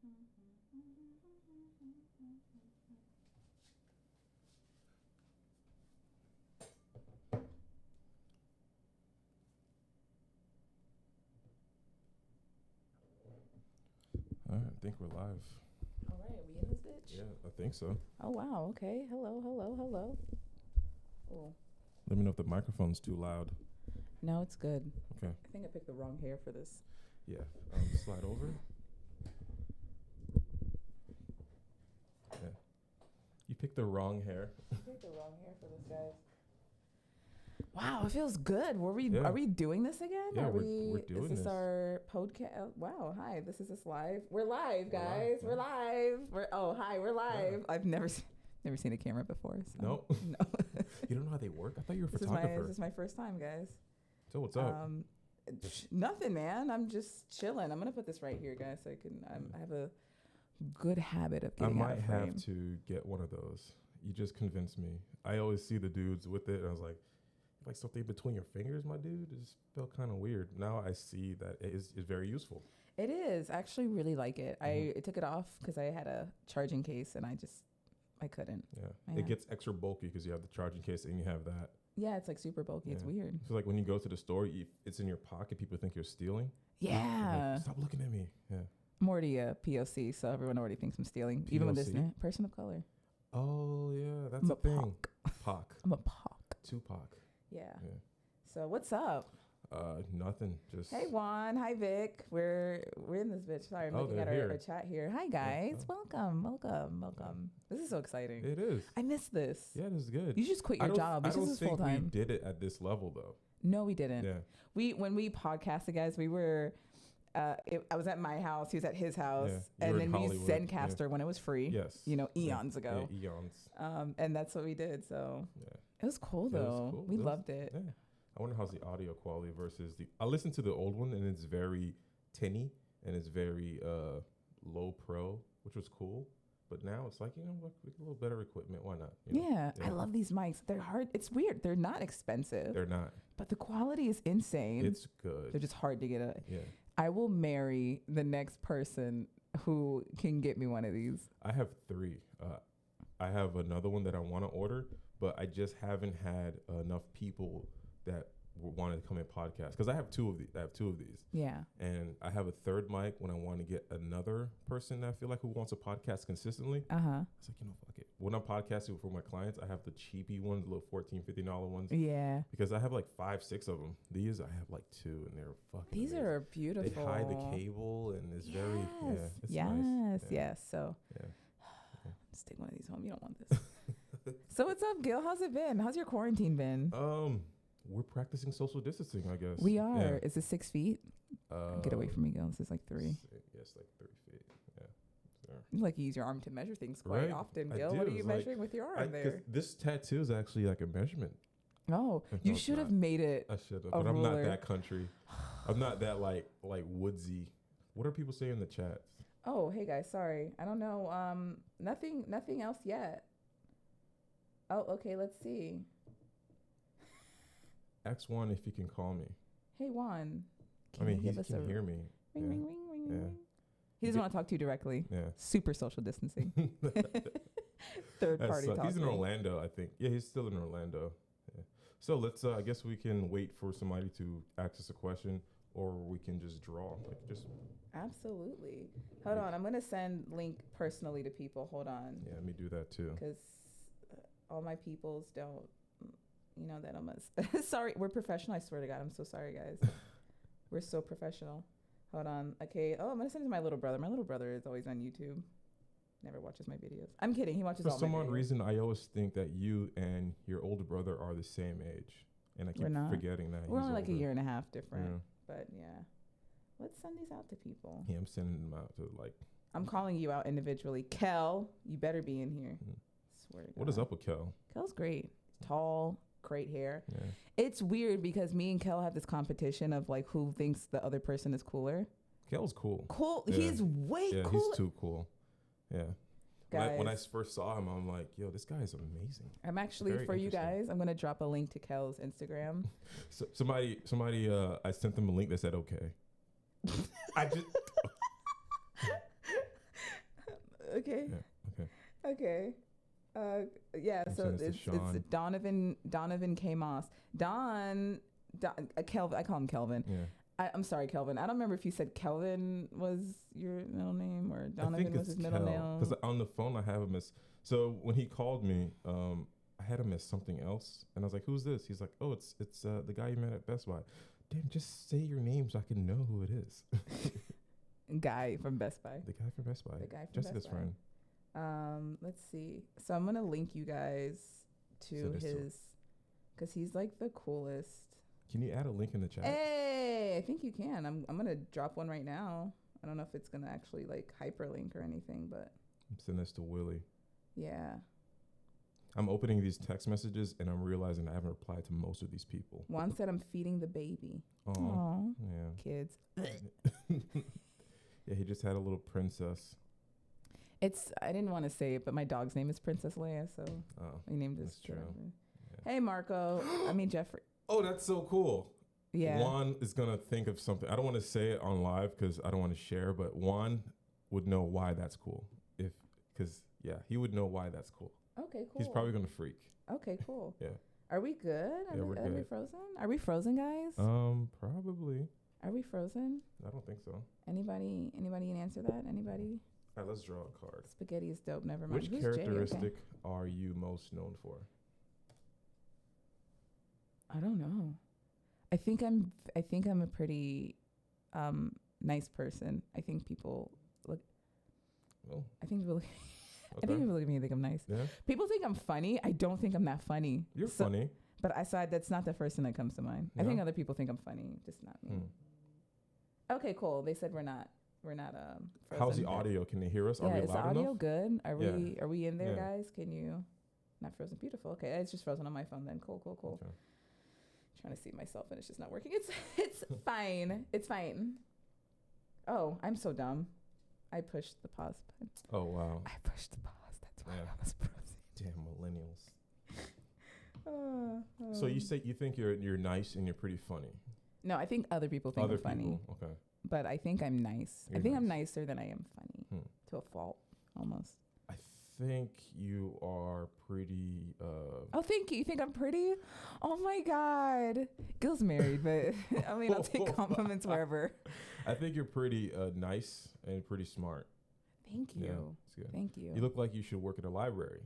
All right, I think we're live. All right, are we in this bitch? Yeah, I think so. Oh, wow. Okay. Hello, hello, hello. Oh. Let me know if the microphone's too loud. No, it's good. Okay. I think I picked the wrong hair for this. Yeah. Slide over. Yeah. You picked the wrong hair. I picked the wrong hair for this, guys. Wow, it feels good. Yeah. Are we doing this again? Yeah, are we're doing Is this this. our podcast? Wow, hi. This live. We're live, We're guys. live, We're live. Hi, we're live. Yeah. I've never seen a camera before. So. No. No. You don't know how they work? I thought you were a This photographer. is my first time, guys. So what's up? Nothing, man. I'm just chilling. I'm gonna put this right here, guys, so I have a good habit of getting out of frame. I might have to get one of those. You just convinced me. I always see the dudes with it, and I was like something between your fingers, my dude. It just felt kind of weird. Now I see that it is very useful. It is. I actually really like it. Mm-hmm. I took it off because I had a charging case, and I couldn't. Yeah. It gets extra bulky because you have the charging case and you have that. Yeah, it's like super bulky. Yeah. It's weird. So like when you go to the store, it's in your pocket. People think you're stealing. Yeah. Like, stop looking at me. Yeah. I'm already a POC, so everyone already thinks I'm stealing, even with this POC? person of color. Oh yeah, that's I'm a thing. POC. POC. I'm a POC. Tupac. Yeah. Yeah. So what's up? Nothing. Just. Hey Juan. Hi Vic. We're in this bitch. Sorry, I'm looking at our chat here. Hi guys. Yeah. Welcome. This is so exciting. It is. I miss this. Yeah, this is good. You just quit your job. I don't this is think full time. we did it at this level though. No, we didn't. Yeah. When we podcasted, guys, we were. I was at my house. He was at his house, and then we used Zencaster when it was free. Yes. Eons ago. Yeah, eons. And that's what we did. So yeah. It was cool though. Cool. We loved it. Yeah. I wonder how's the audio quality versus I listened to the old one and it's very tinny and it's very low pro, which was cool. But now it's like, a little better equipment. Why not? Yeah, I love these mics. They're hard. It's weird. They're not expensive. They're not. But the quality is insane. It's good. They're just hard to get. Yeah. I will marry the next person who can get me one of these. I have 3. I have another one that I want to order, but I just haven't had enough people that wanted to come in podcast because I have 2 of these. Yeah. And I have a third mic when I want to get another person that I feel like who wants a podcast consistently. It's like, fuck it. When I'm podcasting for my clients, I have the cheapy ones, the little $14, $15 ones. Yeah. Because I have like 5, 6 of them. These I have like 2 and they're fucking These amazing. are beautiful. They hide the cable and it's very, it's yes. nice. Yes. So Let's take one of these home. You don't want this. So what's up, Gil? How's it been? How's your quarantine been? We're practicing social distancing, I guess. We are. Yeah. Is it 6 feet? Get away from me, Gil. This is like 3. Yes, like 3 feet. Yeah. There. You like to use your arm to measure things quite often, Gil. What are you measuring with your arm there? This tattoo is actually like a measurement. Oh, you should have made it. I should have, but I'm not that country. I'm not that like woodsy. What are people saying in the chats? Oh, hey guys, sorry. I don't know. Nothing else yet. Oh, okay. Let's see. Ask Juan if he can call me. Hey Juan. He can hear me. Ring, ring, ring, ring, ring. He doesn't want to talk to you directly. Yeah. Super social distancing. Third party talking. He's in Orlando, I think. Yeah, he's still in Orlando. Yeah. So let's. I guess we can wait for somebody to ask us a question, or we can just draw. Absolutely. Hold on. I'm gonna send link personally to people. Hold on. Yeah, let me do that too. Because all my peoples don't. That I'm sorry. We're professional. I swear to God. I'm so sorry, guys. We're so professional. Hold on. Okay. Oh, I'm going to send it to my little brother. My little brother is always on YouTube. Never watches my videos. I'm kidding. He watches all my videos. For some odd reason, I always think that you and your older brother are the same age. And I keep forgetting that. We're only like a year and a half different. Yeah. But yeah. Let's send these out to people. Yeah, I'm sending them out to I'm calling you out individually. Kel, you better be in here. Swear to God. What is up with Kel? Kel's great. Tall. Great hair. Yeah. It's weird because me and Kel have this competition of like who thinks the other person is cooler. Kel's cool. Cool. Yeah. He's way cool. Yeah, he's too cool. Yeah. Guys, when I first saw him, I'm like, yo, this guy is amazing. I'm actually, for you guys, I'm going to drop a link to Kel's Instagram. So somebody, I sent them a link that said, okay. I just... Yeah. Okay. Okay. Yeah. I'm So sending this to it's Sean. Donovan K Moss. Kelvin. I call him Kelvin. Yeah. I'm sorry, Kelvin. I don't remember if you said Kelvin was your middle name or I think Donovan was it's his middle name. because on the phone I have him as. So when he called me, I had him as something else, and I was like, "Who's this?" He's like, "Oh, it's the guy you met at Best Buy." Damn, just say your name so I can know who it is. Guy from Best Buy. The guy from Best Buy. The guy from Jessica's Best Buy. friend. Let's see. So I'm gonna link you guys to Send this to his, because he's like the coolest. Can you add a link in the chat? Hey, I think you can. I'm gonna drop one right now. I don't know if it's gonna actually like hyperlink or anything, but Send this to Willie. yeah. I'm opening these text messages and I'm realizing I haven't replied to most of these people. Juan said I'm feeding the baby. Oh, Aw, yeah. kids. Yeah, he just had a little princess. I didn't want to say it, but my dog's name is Princess Leia, so Oh, we named this. that's true. Yeah. Hey, Marco. I mean Jeffrey. Oh, that's so cool. Yeah. Juan is going to think of something. I don't want to say it on live because I don't want to share, but Juan would know why that's cool. He would know why that's cool. Okay, cool. He's probably going to freak. Okay, cool. Yeah. Are we good? Yeah, we're Are we good. frozen? Are we frozen, guys? Probably. Are we frozen? I don't think so. Anybody can answer that? Anybody? All right, let's draw a card. Spaghetti is dope. Never mind. Which Who's Jay? Okay. characteristic are you most known for? I don't know. I think I'm a pretty nice person. I think people look. Oh, I think really. I okay. think people look at me and think I'm nice. Yeah, People think I'm funny. I don't think I'm that funny. you're funny. But that's not the first thing that comes to mind. I No? think other people think I'm funny, just not me. Okay, cool. They said we're not. How's frozen, the but- audio? Can they hear us? Yeah, Are we is the loud audio enough? good? Are Yeah. we in there, Yeah. guys? Can you? Not frozen. Beautiful. Okay, it's just frozen on my phone then. Cool. Okay. Trying to see myself and it's just not working. It's fine. It's fine. Oh, I'm so dumb. I pushed the pause button. Oh, wow. I pushed the pause. That's why Yeah. I was frozen. Damn millennials. So you say you think you're nice and you're pretty funny. No, I think other people think Other I'm funny. people, okay. But I think I'm nice. You're I think I'm nice. nicer than I am funny. To a fault, almost. I think you are pretty. Oh, thank you. You think I'm pretty? Oh my God. Gil's married, but I mean, I'll take compliments wherever. I think you're pretty nice and pretty smart. Thank you. Yeah, it's good. Thank you. You look like you should work at a library.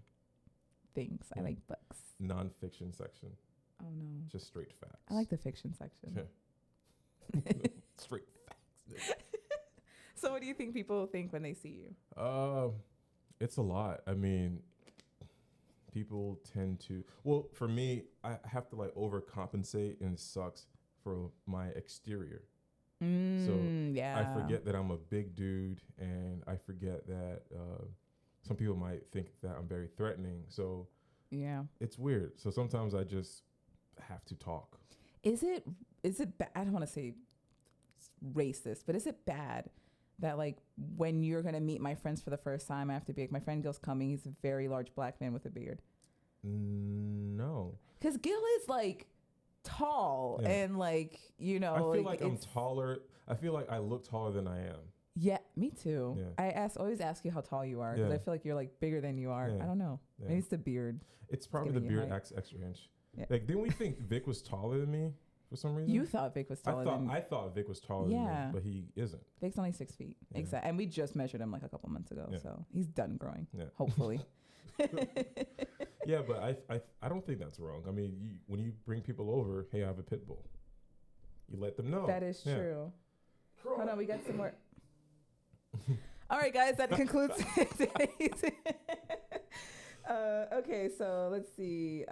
Thanks. I Yeah. like books. Non-fiction section, Oh no. just straight facts. I like the fiction section. Straight facts. So what do you think people think when they see you? It's a lot. I mean, people tend to. Well, for me, I have to like overcompensate, and it sucks for my exterior. Yeah. I forget that I'm a big dude, and I forget that some people might think that I'm very threatening. So Yeah. it's weird. So sometimes I just have to talk. Is it I don't want to say racist, but is it bad that like when you're gonna meet my friends for the first time, I have to be like, my friend Gil's coming. He's a very large black man with a beard. No. Because Gil is like tall and like, you know. I feel like I'm it's- taller. I feel like I look taller than I am. Yeah, me too. Yeah. I always ask you how tall you are because Yeah. I feel like you're like bigger than you are. Yeah. I don't know. Yeah. Maybe it's the beard. It's probably the giving you beard height. acts extra inch. Yeah. Like, didn't we think Vic was taller than me for some reason? You thought Vic was taller than I thought Vic was taller Yeah. than me, but he isn't. Vic's only 6 feet. Yeah. Exactly. And we just measured him like a couple months ago. Yeah. So he's done growing. Yeah. Hopefully. Yeah, but I don't think that's wrong. I mean, when you bring people over, hey, I have a pit bull. You let them know. That is Yeah. true. Hold on, we got some more. All right, guys, that concludes today's. Okay, so let's see.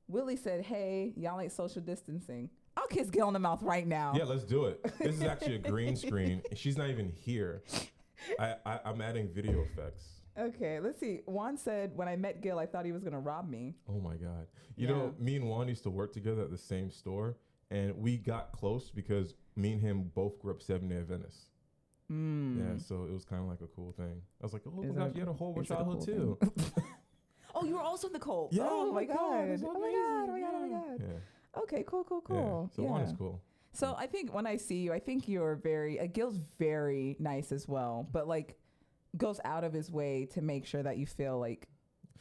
Willie said, "Hey, y'all ain't social distancing." I'll kiss Gil in the mouth right now. Yeah, let's do it. This is actually a green screen. And she's not even here. I'm adding video effects. Okay, let's see. Juan said, "When I met Gil, I thought he was gonna rob me." Oh my God. You know, me and Juan used to work together at the same store, and we got close because me and him both grew up 7-Day Adventists. Yeah, so it was kind of like a cool thing. I was like, oh my Is gosh, that you had a whole is that a childhood cool too. Oh, you were also in the Colts. Yeah, Oh my God. it's Oh my God. Oh my God. Oh my God. Yeah. Okay, cool. Yeah. So Juan is cool. So I think when I see you, I think you're Gil's very nice as well. But like goes out of his way to make sure that you feel like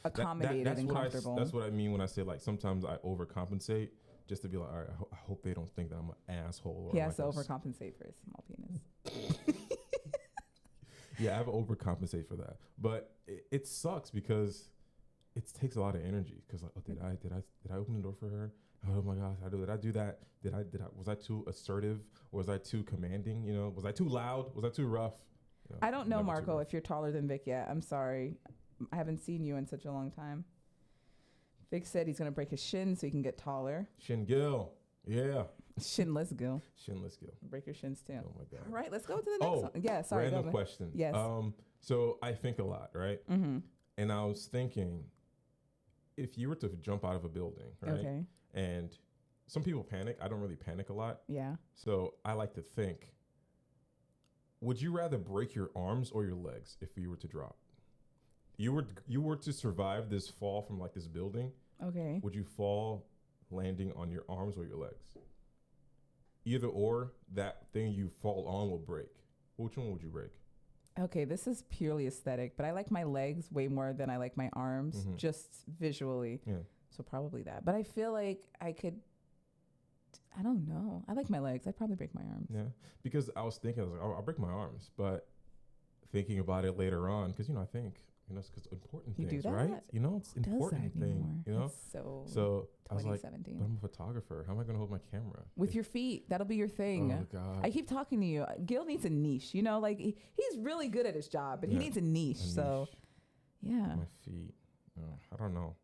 accommodated that's and what comfortable. that's what I mean when I say like sometimes I overcompensate just to be like, all right, I hope they don't think that I'm an asshole. Or he has like to overcompensate for his small penis. Yeah, I have to overcompensate for that, but it sucks because it takes a lot of energy. Because like, oh, did I open the door for her? Oh my gosh, did I do that? Was I too assertive? Or was I too commanding? You know, was I too loud? Was I too rough? You I don't know, never too Marco, rough. if you're taller than Vic yet. I'm sorry. I haven't seen you in such a long time. Vic said he's going to break his shin so he can get taller. Shin Gil, yeah, Shinless Gil. Shinless Gil. Break your shins too. Oh my god. All right, let's go to the next one. Yeah, sorry. Random go ahead. question. Yes. So I think a lot, right? Mm-hmm. And I was thinking, if you were to jump out of a building, right? Okay. And some people panic. I don't really panic a lot. Yeah. So I like to think, would you rather break your arms or your legs if you were to drop? You were to survive this fall from like this building. Okay. Would you fall landing on your arms or your legs? Either or, that thing you fall on will break. Which one would you break? Okay, this is purely aesthetic, but I like my legs way more than I like my arms, just visually. Yeah. So probably that. But I feel like I could, I don't know. I like my legs. I'd probably break my arms. Yeah. Because I was thinking, I was like, I'll break my arms. But thinking about it later on, because, I think, it's because important You do things, that? right? It's Who does important that thing, anymore? That's So I was like, 2017. but I'm a photographer. How am I going to hold my camera? With your feet. That'll be your thing. Oh, God. I keep talking to you. Gil needs a niche. Like he's really good at his job, but he needs a niche. So, yeah. My feet. I don't know.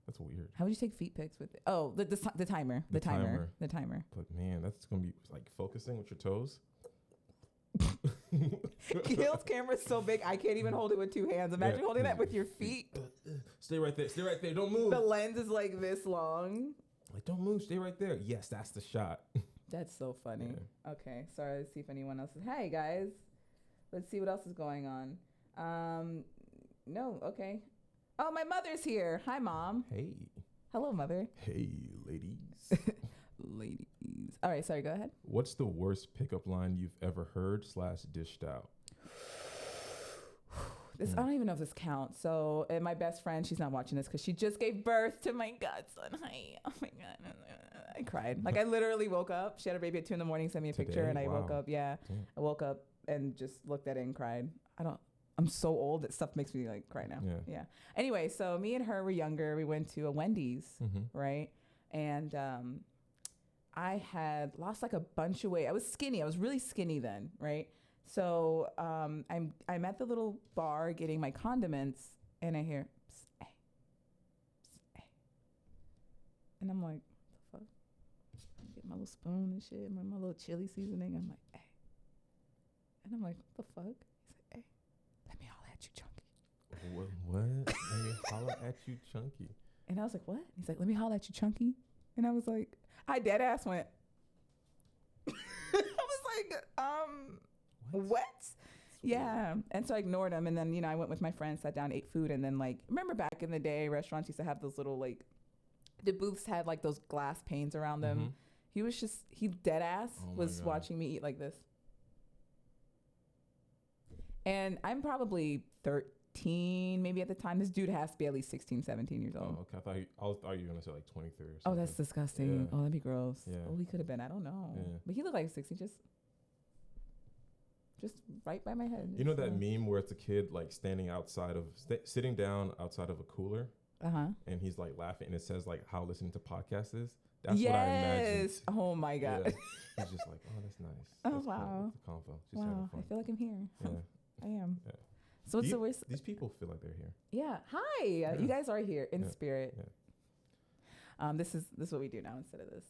That's weird. How would you take feet pics with it? Oh, the timer. The timer. The timer. But man, that's going to be like focusing with your toes. Gil's camera's so big, I can't even hold it with two hands. Imagine holding that with your feet. Stay right there. Stay right there. Don't move. The lens is like this long. Like, don't move. Stay right there. Yes, that's the shot. That's so funny. Yeah. Okay, sorry. Let's see if anyone else is. Hey, guys. Let's see what else is going on. No, okay. Oh, my mother's here. Hi, Mom. Hey. Hello, Mother. Hey, ladies. Ladies. All right, sorry, go ahead. What's the worst pickup line you've ever heard / dished out? I don't even know if this counts. So, and my best friend, she's not watching this because she just gave birth to my godson. Hi. Oh my God. I cried. Like, I literally woke up. She had her baby at 2 a.m, sent me a picture, and I woke up. Yeah. Damn. I woke up and just looked at it and cried. I'm so old that stuff makes me like cry now. Yeah. Anyway, so me and her were younger. We went to a Wendy's, right? And I had lost like a bunch of weight. I was skinny. I was really skinny then, right? So I'm at the little bar getting my condiments, and I hear, psst, hey, psst, hey. And I'm like, what the fuck? I get my little spoon and shit, my little chili seasoning. I'm like, hey. And I'm like, what the fuck? He's like, hey, let me holler at you, Chunky. What? Let me holler at you, Chunky. And I was like, what? He's like, let me holler at you, Chunky. And I was like, I dead ass went. I was like, what? Yeah. And so I ignored him. And then, I went with my friends, sat down, ate food. And then remember back in the day, restaurants used to have those little the booths had those glass panes around them. He dead ass was watching me eat like this. And I'm probably 13 maybe at the time. This dude has to be at least 16, 17 years old. Oh, okay. I thought you were going to say 23 or something. Oh, that's disgusting. Yeah. Oh, that'd be gross. Yeah. Oh, he could have been. I don't know. Yeah. But he looked like 16, just right by my head. You know that meme where it's a kid standing outside of, sitting down outside of a cooler? Uh-huh. And he's laughing and it says how listening to podcasts is? That's what I imagined. Yes. Oh my God. Yeah. He's just like, oh, that's nice. Oh, That's wow. Cool. That's a convo. Just Wow. having fun. I feel like I'm here. Yeah. I am. Yeah. So what's the worst? These people feel like they're here. Yeah. Hi. Yeah. You guys are here in Yeah. spirit. Yeah. This is what we do now instead of this.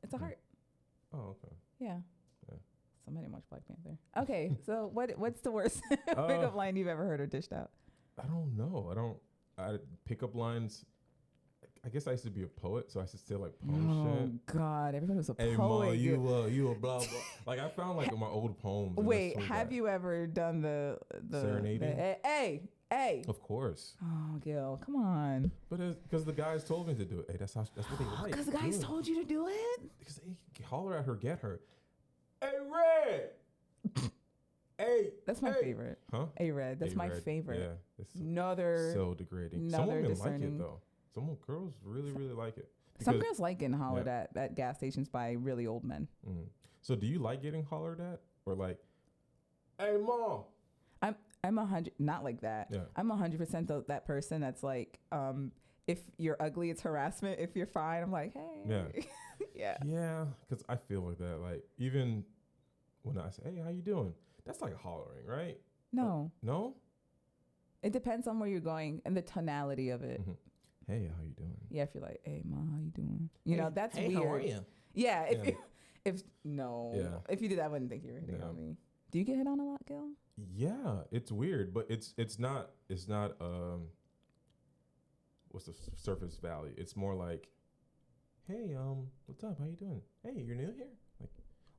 It's a heart. Oh, okay. Yeah. Yeah. Somebody watch Black Panther. Okay. So what's the worst pickup line you've ever heard or dished out? I don't know. Pickup lines. I guess I used to be a poet, so I used to say poem shit. Oh God, everybody was a Hey, poet. Ma, you a blah blah. I found my old poems. and Wait, I sold have that. you ever done the Serenading? Hey? Of course. Oh, Gil, come on. But because the guys told me to do it. Hey, that's what they like. Because the guys told you to do it? Because they holler at her, get her. Hey, Red! Hey, That's my favorite. Huh? A-Red. That's my A-Red. favorite. Yeah, it's Another. so degrading. Some Another women like discerning. it though. Some girls really, really like it. Some Because- girls like getting hollered at gas stations by really old men. Mhm. So do you like getting hollered at, or like, hey, mom? I'm 100, not like that. Yeah. I'm 100% that person that's like, if you're ugly, it's harassment. If you're fine, I'm like, hey. Yeah. Yeah. Yeah, because I feel like that. Like, even when I say, hey, how you doing? That's like hollering, right? No, No? it depends on where you're going and the tonality of it. Mhm. Hey, how you doing? Yeah, if you're like, hey, ma, how you doing? You know, that's weird. How are you? Yeah. Yeah. If no. Yeah. If you did that, I wouldn't think you were hitting No. on me. Do you get hit on a lot, Gil? Yeah, it's weird, but it's not what's the surface value? It's more like, hey, what's up? How you doing? Hey, you're new here? Like,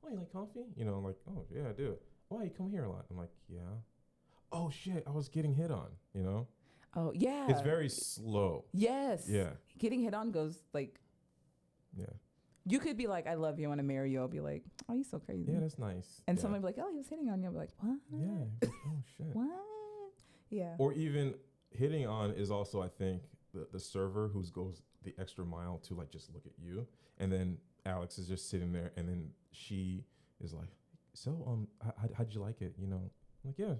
oh, you like coffee? You know, I'm like, oh yeah, I do. Why you come here a lot? I'm like, yeah. Oh shit, I was getting hit on. You know, Oh, yeah. it's very slow. Yes. Yeah, Getting hit on goes like, yeah, you could be like, I love you, I want to marry you. I'll be like, oh, you're so crazy. yeah. That's nice. And yeah. someone will be like, oh, he was hitting on you. I'll be like, what? Yeah. Like, oh shit. What? Yeah. Or even hitting on is also, I think, the server who goes the extra mile to like just look at you, and then Alex is just sitting there, and then she is like, so how'd you like it? You know, I'm like, yeah.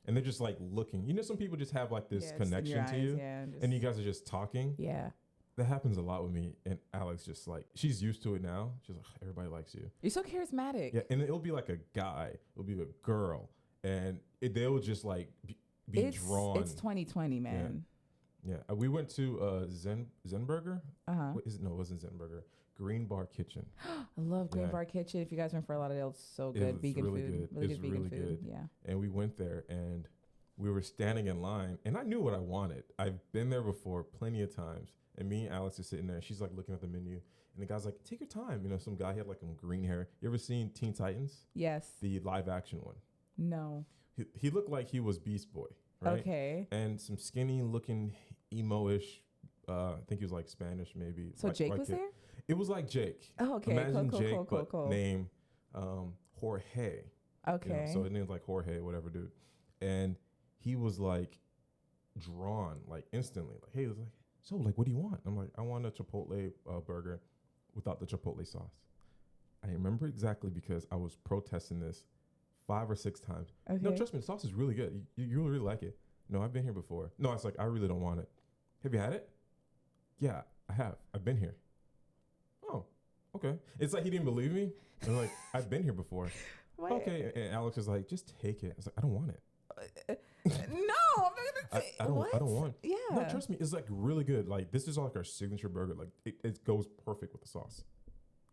And they're just like looking. You know, some people just have like this Yeah, just in your connection to eyes, you, yeah, and you guys are just talking. Yeah. That happens a lot with me, and Alex just like, she's used to it now. She's like, everybody likes you. You're so charismatic. Yeah, and it'll be like a guy, it'll be a girl, and they'll just like be drawn. It's 2020, man. Yeah, we went to Zenburger. Uh-huh. What is it? No, it wasn't Zenburger. Green Bar Kitchen. I love Green Yeah. Bar Kitchen. If you guys went for a lot of it's so It good. was Vegan really food. good. Really It was good vegan really food. good. Yeah. And we went there, and we were standing in line, and I knew what I wanted. I've been there before plenty of times. And me and Alex are sitting there. She's like looking at the menu, and the guy's like, "Take your time." You know, some guy, he had like green hair. You ever seen Teen Titans? Yes. The live action one. No. He looked like he was Beast Boy, right? Okay. And some skinny looking emo-ish. I think he was like Spanish, maybe. So Jake was kid. there? It was like Jake. Oh, okay. Imagine Cool, Jake, cool, cool, but cool. name Jorge. Okay. You know, so his name's like Jorge, whatever, dude. And he was like drawn, like instantly. Like, hey, he was like, so like, what do you want? I'm like, I want a Chipotle burger without the Chipotle sauce. I remember exactly because I was protesting this 5 or 6 times. Okay. No, trust me, the sauce is really good. You really like it. No, I've been here before. No, it's like, I really don't want it. Have you had it? Yeah, I have. I've been here. Oh, okay. It's like he didn't believe me. I'm like, I've been here before. What? Okay, and Alex was like, just take it. I was like, I don't want it. No, I'm not gonna say. I don't want. Yeah. No, trust me, it's like really good. Like this is like our signature burger. Like it goes perfect with the sauce.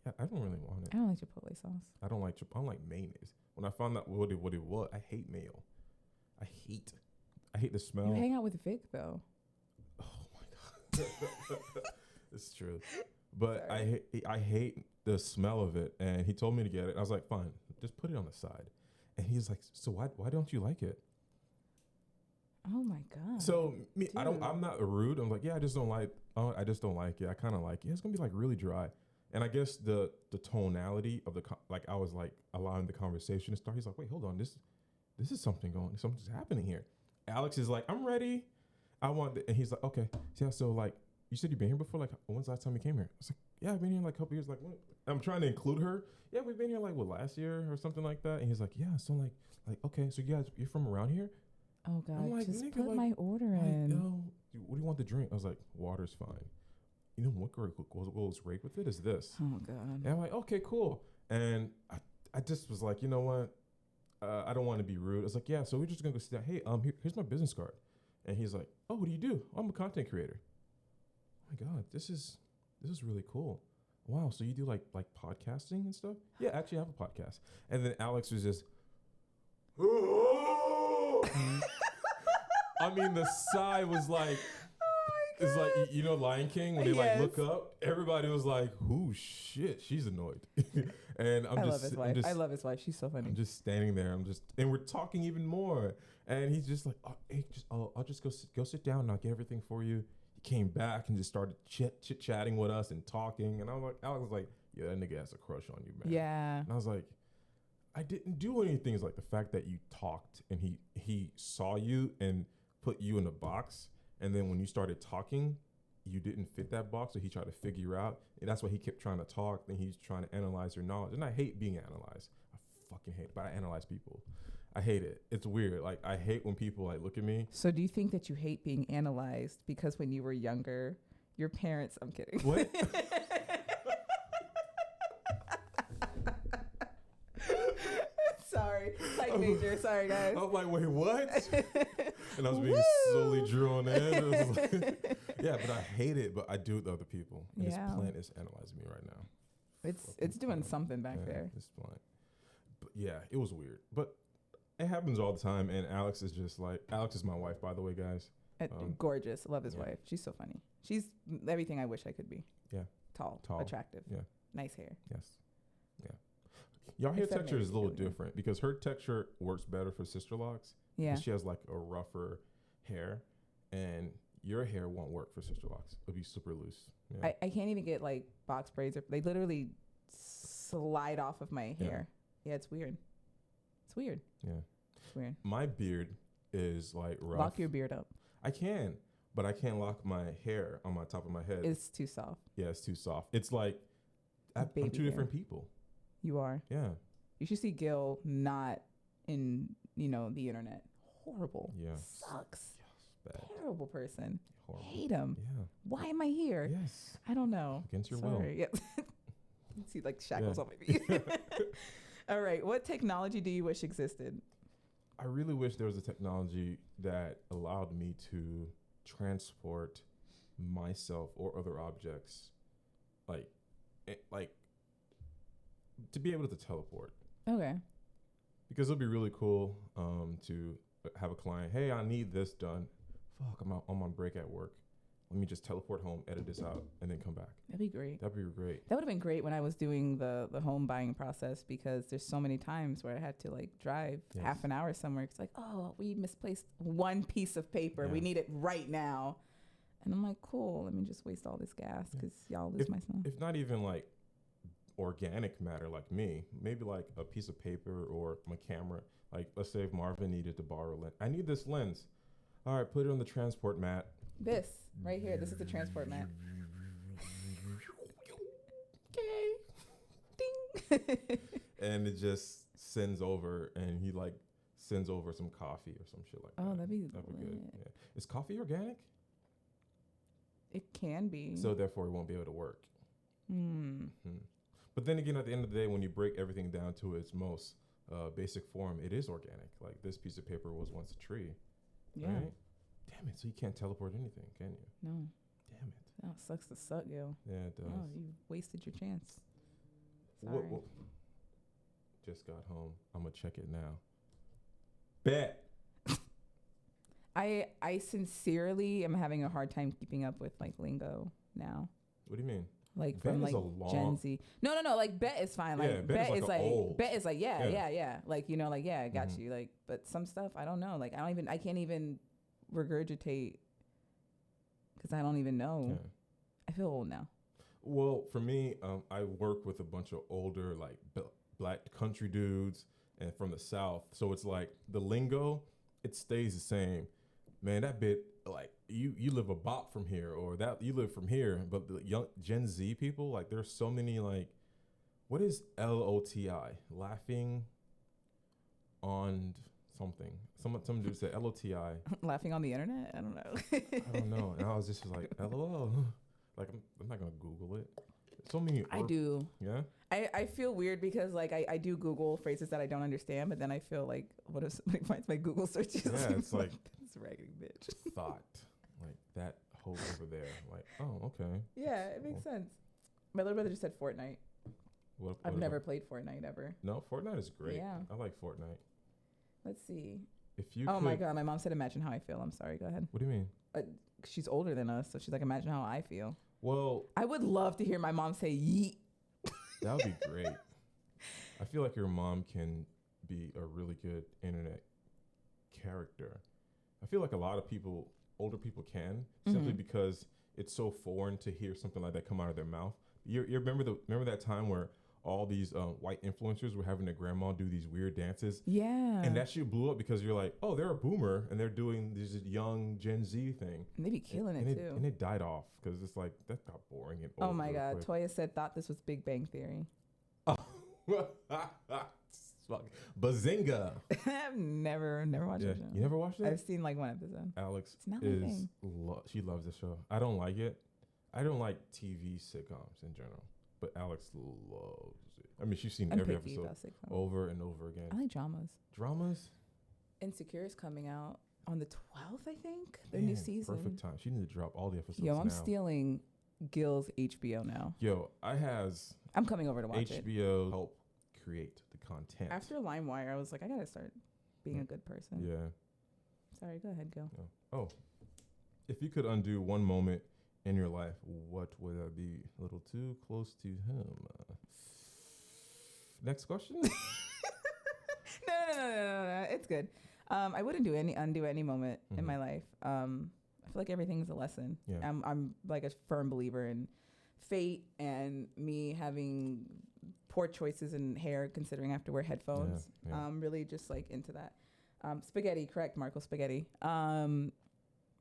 Yeah, I don't really want it. I don't like Chipotle sauce. I don't like mayonnaise. When I found out what it was, I hate mayo. I hate the smell. You hang out with Vic though. Oh my god, it's true. But I hate the smell of it. And he told me to get it. I was like, fine, just put it on the side. And he's like, so why don't you like it? Oh my god. So me, Dude. I'm not rude. I'm like, yeah, I just don't like it. I kind of like it. It's gonna be like really dry. And I guess the tonality of I was like allowing the conversation to start. He's like, wait, hold on, this is something's happening here. Alex is like, I'm ready. I want, and he's like, okay, yeah. So like, you said you've been here before. Like, when's the last time you came here? I was like, yeah, I've been here like a couple years. Like, what? I'm trying to include her. Yeah, we've been here like last year or something like that. And he's like, yeah. So like, okay, so you're from around here? Oh god, I'm like, just nigga, put like- my order Like, in. yo, what do you want to drink? I was like, water's fine. You know what goes great with it is this. Oh god. And I'm like, okay, cool. And I just was like, you know what? I don't want to be rude. I was like, yeah, so we're just gonna go sit down. Hey, here's my business card. And he's like, oh, what do you do? Oh, I'm a content creator. Oh my god, this is really cool. Wow, so you do like podcasting and stuff? Yeah, actually I have a podcast. And then Alex was just I mean, the sigh was like, it's like, you know, Lion King, when they like look up, everybody was like, "Ooh, shit, she's annoyed." And I love his wife. I love his wife. She's so funny. I'm just standing there. And we're talking even more. And he's just like, oh, hey, I'll just go sit down and I'll get everything for you. He came back and just started chit chatting with us and talking. And I was like, yeah, that nigga has a crush on you, man. Yeah. And I was like, I didn't do anything. It's like the fact that you talked and he saw you and put you in a box, and then when you started talking, you didn't fit that box, so he tried to figure you out. And that's why he kept trying to talk. Then he's trying to analyze your knowledge, and I hate being analyzed. I fucking hate it, but I analyze people. I hate it. It's weird. Like, I hate when people like look at me. So do you think that you hate being analyzed because when you were younger, your parents? I'm kidding. What? Sorry, psych major. Sorry, guys. I was like, wait, what? And I was being slowly drawn in. It was like, yeah, but I hate it, but I do it to other people. And this plant is analyzing me right now. It's doing something back there. This plant. But yeah, it was weird. But it happens all the time. And Alex is just like, Alex is my wife, by the way, guys. Gorgeous. Love his wife. She's so funny. She's everything I wish I could be. Yeah. Tall. Attractive. Yeah. Nice hair. Yes. Yeah. Your hair Except texture is a little maybe. different because her texture works better for sister locks. Yeah. She has like a rougher hair, and your hair won't work for sister locks. It'll be super loose. Yeah. I can't even get like box braids. They literally slide off of my hair. Yeah, it's weird. It's weird. Yeah. It's weird. My beard is like rough. Lock your beard up. I can, but I can't lock my hair on my top of my head. It's too soft. Yeah, it's too soft. It's like I'm Baby two hair. different people. You are. Yeah. You should see Gil not in, the internet. Horrible. Yeah. Sucks. Yes, bad. Terrible person. Horrible. Hate him. Yeah. Why am I here? Yes. I don't know. Against your will. Yep. You see like shackles on my feet. All right. What technology do you wish existed? I really wish there was a technology that allowed me to transport myself or other objects, like to be able to teleport. Okay. Because it'll be really cool to have a client. Hey, I need this done. Fuck, I'm on break at work. Let me just teleport home, edit this out, and then come back. That'd be great. That'd be great. That would have been great when I was doing the home buying process, because there's so many times where I had to like drive half an hour somewhere. It's like, oh, we misplaced one piece of paper. Yeah. We need it right now. And I'm like, cool, let me just waste all this gas because y'all lose my son. If not even like organic matter like me, maybe like a piece of paper or my camera. Like, let's say if Marvin needed to borrow a lens. I need this lens. All right, put it on the transport mat. This right here, this is the transport mat. Okay. Ding. And it just sends over, and he like sends over some coffee or some shit like that. Oh, that'd be good. lit. Yeah. Is coffee organic? It can be. So therefore it won't be able to work. Hmm. Mm-hmm. But then again, at the end of the day, when you break everything down to its most basic form, it is organic. Like, this piece of paper was once a tree. Yeah. Right? Damn it. So you can't teleport anything, can you? No. Damn it. Oh, sucks to suck, yo. Yeah, it does. Oh, you wasted your chance. Sorry. What? Just got home. I'm going to check it now. Bet. I sincerely am having a hard time keeping up with like lingo now. What do you mean? Like Bet from is like a Gen long- Z. No. Like bet is fine. Like Yeah, bet is like old. bet is like yeah. Like I got Mhm. you. Like, but some stuff I don't know. Like I can't even regurgitate because I don't even know. Yeah. I feel old now. Well, for me, I work with a bunch of older, like black country dudes and from the South. So it's like the lingo, it stays the same. Man, that bit, like you live a bop from here, or that you live from here. But the young Gen Z people, like there's so many like, what is LOTI? Laughing on something. Some dude said LOTI. Laughing on the internet? I don't know. I don't know. And I was just like, LOL. Like I'm not gonna Google it. So many. I do. Yeah. I feel weird because like I do Google phrases that I don't understand, but then I feel like, what if somebody finds my Google searches? Yeah, it's like this raggedy bitch. thought, like that hole over there. Like, oh, okay. Yeah, it makes sense. My little brother just said Fortnite. What I've never about- played Fortnite ever. No, Fortnite is great. Yeah. I like Fortnite. Let's see. If you. Oh my could- God, my mom said, "Imagine how I feel." I'm sorry. Go ahead. What do you mean? She's older than us, so she's like, "Imagine how I feel." Well, I would love to hear my mom say "yeet." that would be great. I feel like your mom can be a really good internet character. I feel like a lot of people, older people, can simply Mhm. because it's so foreign to hear something like that come out of their mouth. You remember that time where all these white influencers were having their grandma do these weird dances. Yeah. And that shit blew up because you're like, oh, they're a boomer and they're doing this young Gen Z thing. And they be killing and it too. And it died off because it's like, that got boring and old. Oh my real God. quick. Toya said, thought this was Big Bang Theory. Bazinga. I've never watched Yeah. that show. You never watched it? I've seen like one episode. Alex It's not my is, thing. she loves the show. I don't like it. I don't like TV sitcoms in general, but Alex loves it. I mean, she's seen I'm every picky episode about sitcoms. over and over again. I like dramas. Dramas? Insecure is coming out on the 12th, I think. Their new Man, season. Perfect time. She need to drop all the episodes Yo, I'm now. stealing Gil's HBO now. Yo, I'm coming over to watch it. HBO help create the content. After LimeWire, I was like, I gotta start being a good person. Yeah. Sorry, go ahead, Gil. Oh. If you could undo one moment in your life, what would that be? A little too close to him. Next question. No. It's good. I wouldn't undo any moment in my life. I feel like everything's a lesson. Yeah. I'm like a firm believer in fate and me having poor choices in hair, considering I have to wear headphones. Yeah. I'm really just like into that. Spaghetti, correct, Marco, spaghetti.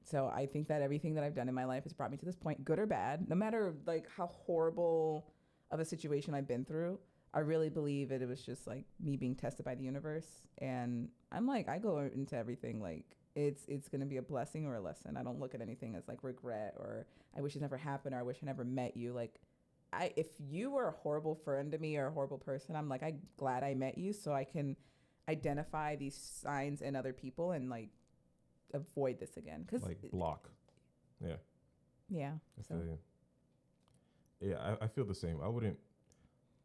So I think that everything that I've done in my life has brought me to this point, good or bad, no matter like how horrible of a situation I've been through. I really believe it was just like me being tested by the universe. And I'm like, I go into everything like it's going to be a blessing or a lesson. I don't look at anything as like regret or I wish it never happened or I wish I never met you. Like if you were a horrible friend to me or a horrible person, I'm like, I'm glad I met you so I can identify these signs in other people and like avoid this again. Cause like block. Yeah. Yeah. I feel the same.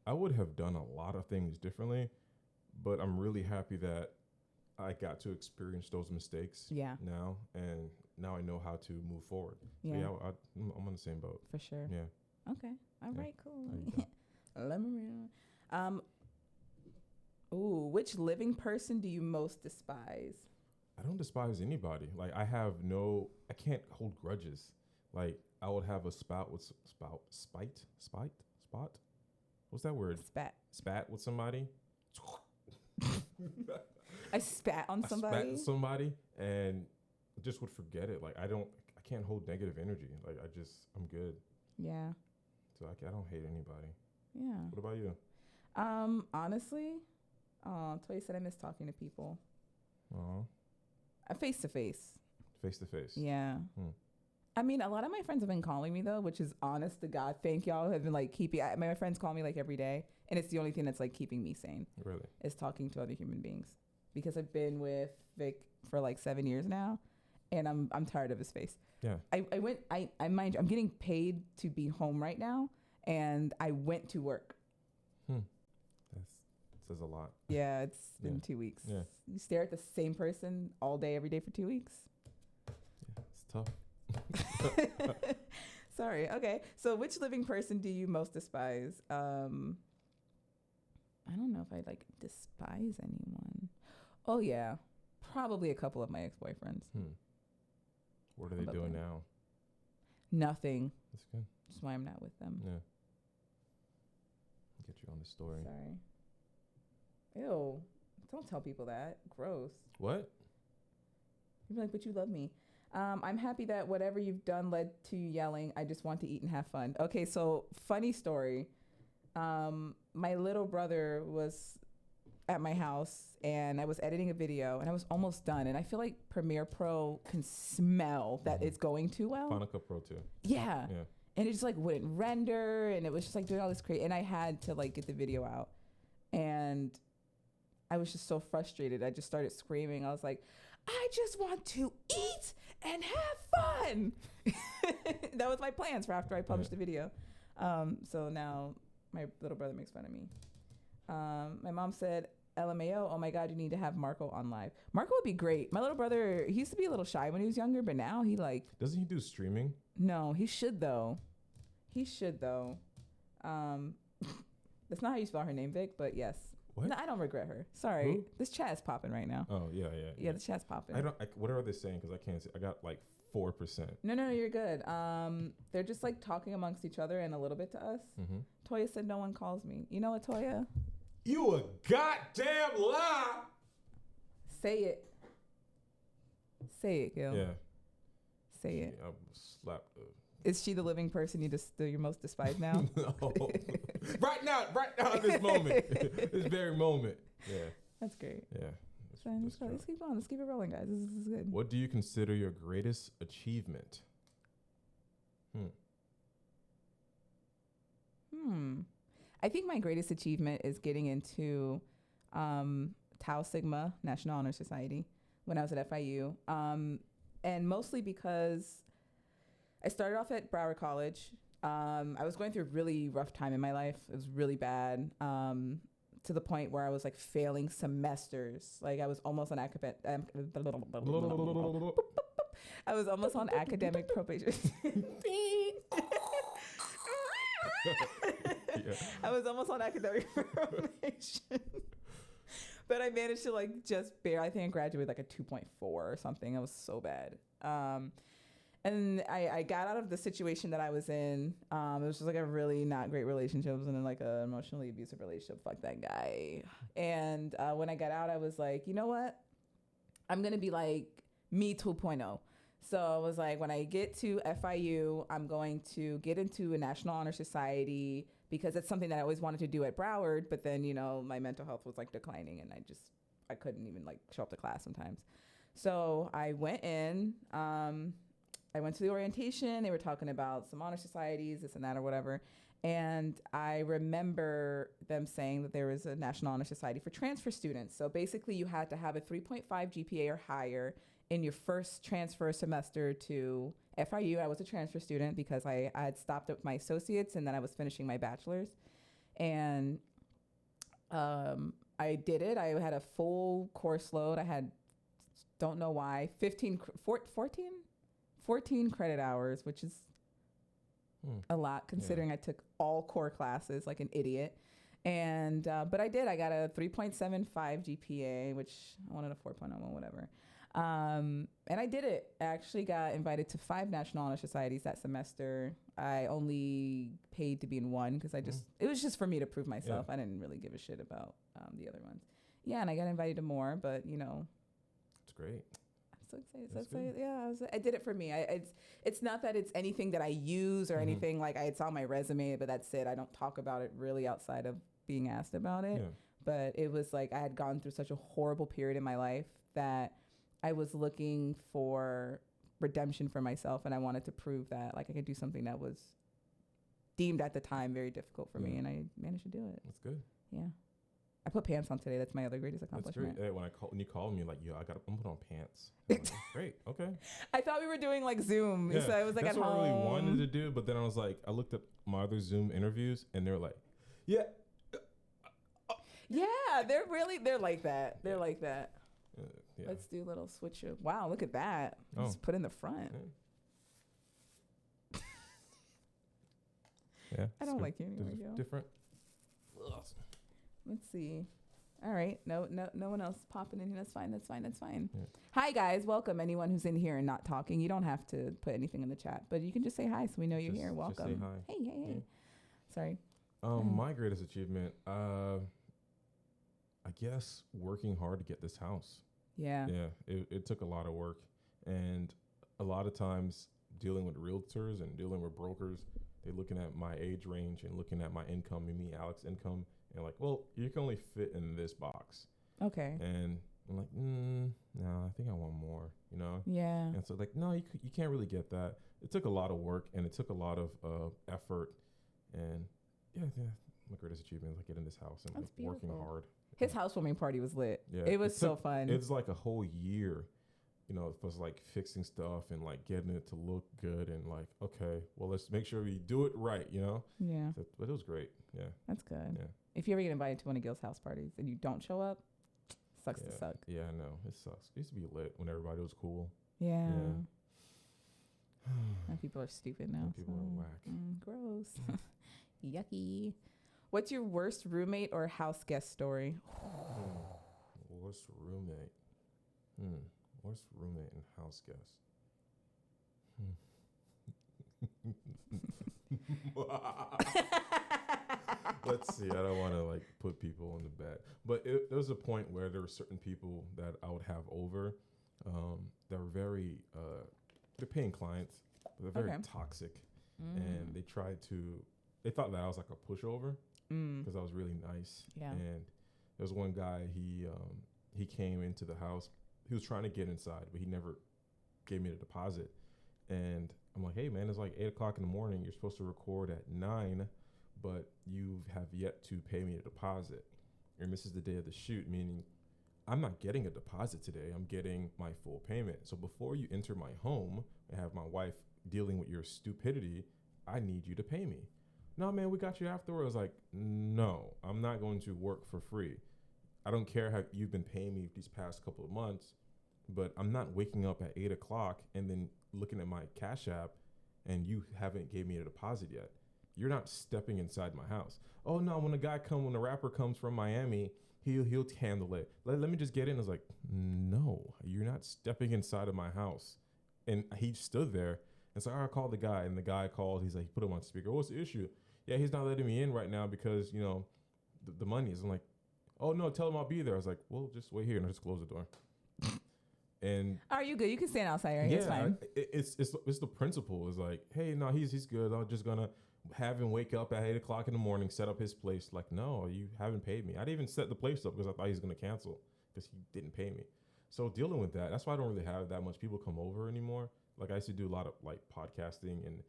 I would have done a lot of things differently, but I'm really happy that I got to experience those mistakes now, and now I know how to move forward. Yeah. So yeah, I'm on the same boat. For sure. Yeah. Okay. All right, cool. There Let me read. Which living person do you most despise? I don't despise anybody. Like I can't hold grudges. Like I would have a spot. What's that word? Spat with somebody. I spat on somebody. Spat with somebody and just would forget it. Like I can't hold negative energy. Like I'm good. Yeah. So I don't hate anybody. Yeah. What about you? Honestly, Toy said I miss talking to people. Face to face. Face to face. Yeah. I mean, a lot of my friends have been calling me though, which is honest to God. Thank y'all have been like my friends call me like every day, and it's the only thing that's like keeping me sane. Really? Is talking to other human beings, because I've been with Vic for like 7 years now, and I'm tired of his face. Yeah. I'm getting paid to be home right now, and I went to work. That says a lot. Yeah, it's been 2 weeks. Yeah. You stare at the same person all day, every day for 2 weeks. Yeah, it's tough. Sorry. Okay. So which living person do you most despise? I don't know if I like despise anyone. Oh yeah. Probably a couple of my ex-boyfriends. What are they doing now? Nothing. That's good. That's why I'm not with them. Yeah. Get you on the story. Sorry. Ew. Don't tell people that. Gross. What? You'd be like, but you love me. I'm happy that whatever you've done led to you yelling. I just want to eat and have fun. Okay, so funny story. My little brother was at my house and I was editing a video and I was almost done. And I feel like Premiere Pro can smell that it's going too well. Final Cut Pro too. Yeah. Yeah. And it just like wouldn't render and it was just like doing all this crazy. And I had to like get the video out. And I was just so frustrated. I just started screaming. I was like, I just want to eat and have fun. That was my plans for after I published the video. So now my little brother makes fun of me. My mom said, LMAO, oh my God, you need to have Marco on live. Marco would be great. My little brother, he used to be a little shy when he was younger, but now he like... Doesn't he do streaming? No, he should though. That's not how you spell her name, Vic, but yes. What? No, I don't regret her. Sorry. Who? This chat's popping right now. Oh, yeah. Yeah, the chat's popping. What are they saying? Because I can't see. I got like 4%. No, you're good. They're just like talking amongst each other and a little bit to us. Mm-hmm. Toya said no one calls me. You know what, Toya? You a goddamn lie. Say it. Say it, Gil. Yeah. Say it. I slapped. Is she the living person you most despise now? No. right now, in this moment, this very moment. Yeah. That's great. Yeah. Let's keep on. Let's keep it rolling, guys. This is good. What do you consider your greatest achievement? I think my greatest achievement is getting into Tau Sigma National Honor Society when I was at FIU. And mostly because I started off at Broward College. I was going through a really rough time in my life. It was really bad. To the point where I was like failing semesters. Like I was almost on academic probation. I was almost on academic probation. But I managed to like just barely, I think I graduated like a 2.4 or something. It was so bad. And I got out of the situation that I was in. It was just like a really not great relationship. I was in like an emotionally abusive relationship. Fuck that guy. And when I got out, I was like, you know what? I'm going to be like me 2.0. So I was like, when I get to FIU, I'm going to get into a National Honor Society because it's something that I always wanted to do at Broward. But then, you know, my mental health was like declining and I couldn't even like show up to class sometimes. So I went in. I went to the orientation. They were talking about some honor societies, this and that or whatever. And I remember them saying that there was a National Honor Society for transfer students. So basically you had to have a 3.5 GPA or higher in your first transfer semester to FIU. I was a transfer student because I had stopped at my associates and then I was finishing my bachelor's. And I did it. I had a full course load. I had, don't know why, 14 credit hours, which is a lot considering I took all core classes like an idiot. And, but I did, I got a 3.75 GPA, which I wanted a 4.0, whatever. And I did it. I actually got invited to 5 National Honor Societies that semester. I only paid to be in one because it was just for me to prove myself. Yeah. I didn't really give a shit about the other ones. Yeah, and I got invited to more, but you know. It's great. So excited. Yeah, I did it for me. It's not that it's anything that I use or anything like it's on my resume, but that's it. I don't talk about it really outside of being asked about it. Yeah. But it was like I had gone through such a horrible period in my life that I was looking for redemption for myself, and I wanted to prove that like I could do something that was deemed at the time very difficult for me, and I managed to do it. That's good. Yeah. I put pants on today. That's my other greatest accomplishment. That's great. When you called me, like, yo, I'm put on pants. Like, great. Okay. I thought we were doing like Zoom, so I was like, that's what I really wanted to do. But then I was like, I looked up my other Zoom interviews, and they're like, yeah, they're like that. They're like that. Yeah. Let's do a little switch up. Wow, look at that. Just put in the front. Yeah. I don't like you anymore, Joe. Different. Let's see. All right. No one else popping in here. That's fine. Yeah. Hi, guys. Welcome. Anyone who's in here and not talking, you don't have to put anything in the chat, but you can just say hi so we know you're here. Welcome. Just say hi. Hey. Yeah. Sorry. My greatest achievement, I guess working hard to get this house. Yeah. Yeah. It took a lot of work, and a lot of times dealing with realtors and dealing with brokers, they're looking at my age range and looking at my income and me, Alex's income. And like, well, you can only fit in this box. Okay. And I'm like, no, I think I want more, you know? Yeah. And so like, no, you can't really get that. It took a lot of work and it took a lot of effort. And yeah, my greatest achievement is like getting this house and like working hard. His housewarming party was lit. Yeah. It was so fun. It's like a whole year, you know, it was like fixing stuff and like getting it to look good and like, okay, well, let's make sure we do it right, you know? Yeah. So, but it was great. Yeah. That's good. Yeah. If you ever get invited to one of Gil's house parties and you don't show up, sucks to suck. Yeah, I know. It sucks. It used to be lit when everybody was cool. Yeah. And people are stupid now. And people are whack. Gross. Yucky. What's your worst roommate or house guest story? Worst roommate. Worst roommate and house guest. Let's see. I don't want to like put people on the bed, but there was a point where there were certain people that I would have over that were very they're paying clients, but they're very Okay. toxic, and they thought that I was like a pushover because I was really nice. Yeah. And there was one guy, he came into the house. He was trying to get inside, but he never gave me the deposit. And I'm like, hey man, it's like 8 o'clock in the morning. You're supposed to record at 9, but you have yet to pay me a deposit. And this is the day of the shoot, meaning I'm not getting a deposit today. I'm getting my full payment. So before you enter my home and have my wife dealing with your stupidity, I need you to pay me. No, man, we got you afterwards. I was like, no, I'm not going to work for free. I don't care how you've been paying me these past couple of months, but I'm not waking up at 8 o'clock and then looking at my Cash App and you haven't gave me a deposit yet. You're not stepping inside my house. Oh no, when the rapper comes from Miami, he'll handle it. Let me just get in. I was like, no, you're not stepping inside of my house. And he stood there and so I called the guy, and the guy called. He's like, he put him on speaker. What's the issue? Yeah, he's not letting me in right now because, the money is. I'm like, oh no, tell him I'll be there. I was like, well, just wait here and I just close the door. And Are you good? You can stand outside, right? yeah, It's fine. it's the principle. Is like, hey, no, he's good. I'm just gonna have him wake up at 8 o'clock in the morning, set up his place. Like, no, you haven't paid me. I didn't even set the place up because I thought he was gonna cancel because he didn't pay me. So dealing with that, that's why I don't really have that much people come over anymore. Like I used to do a lot of like podcasting and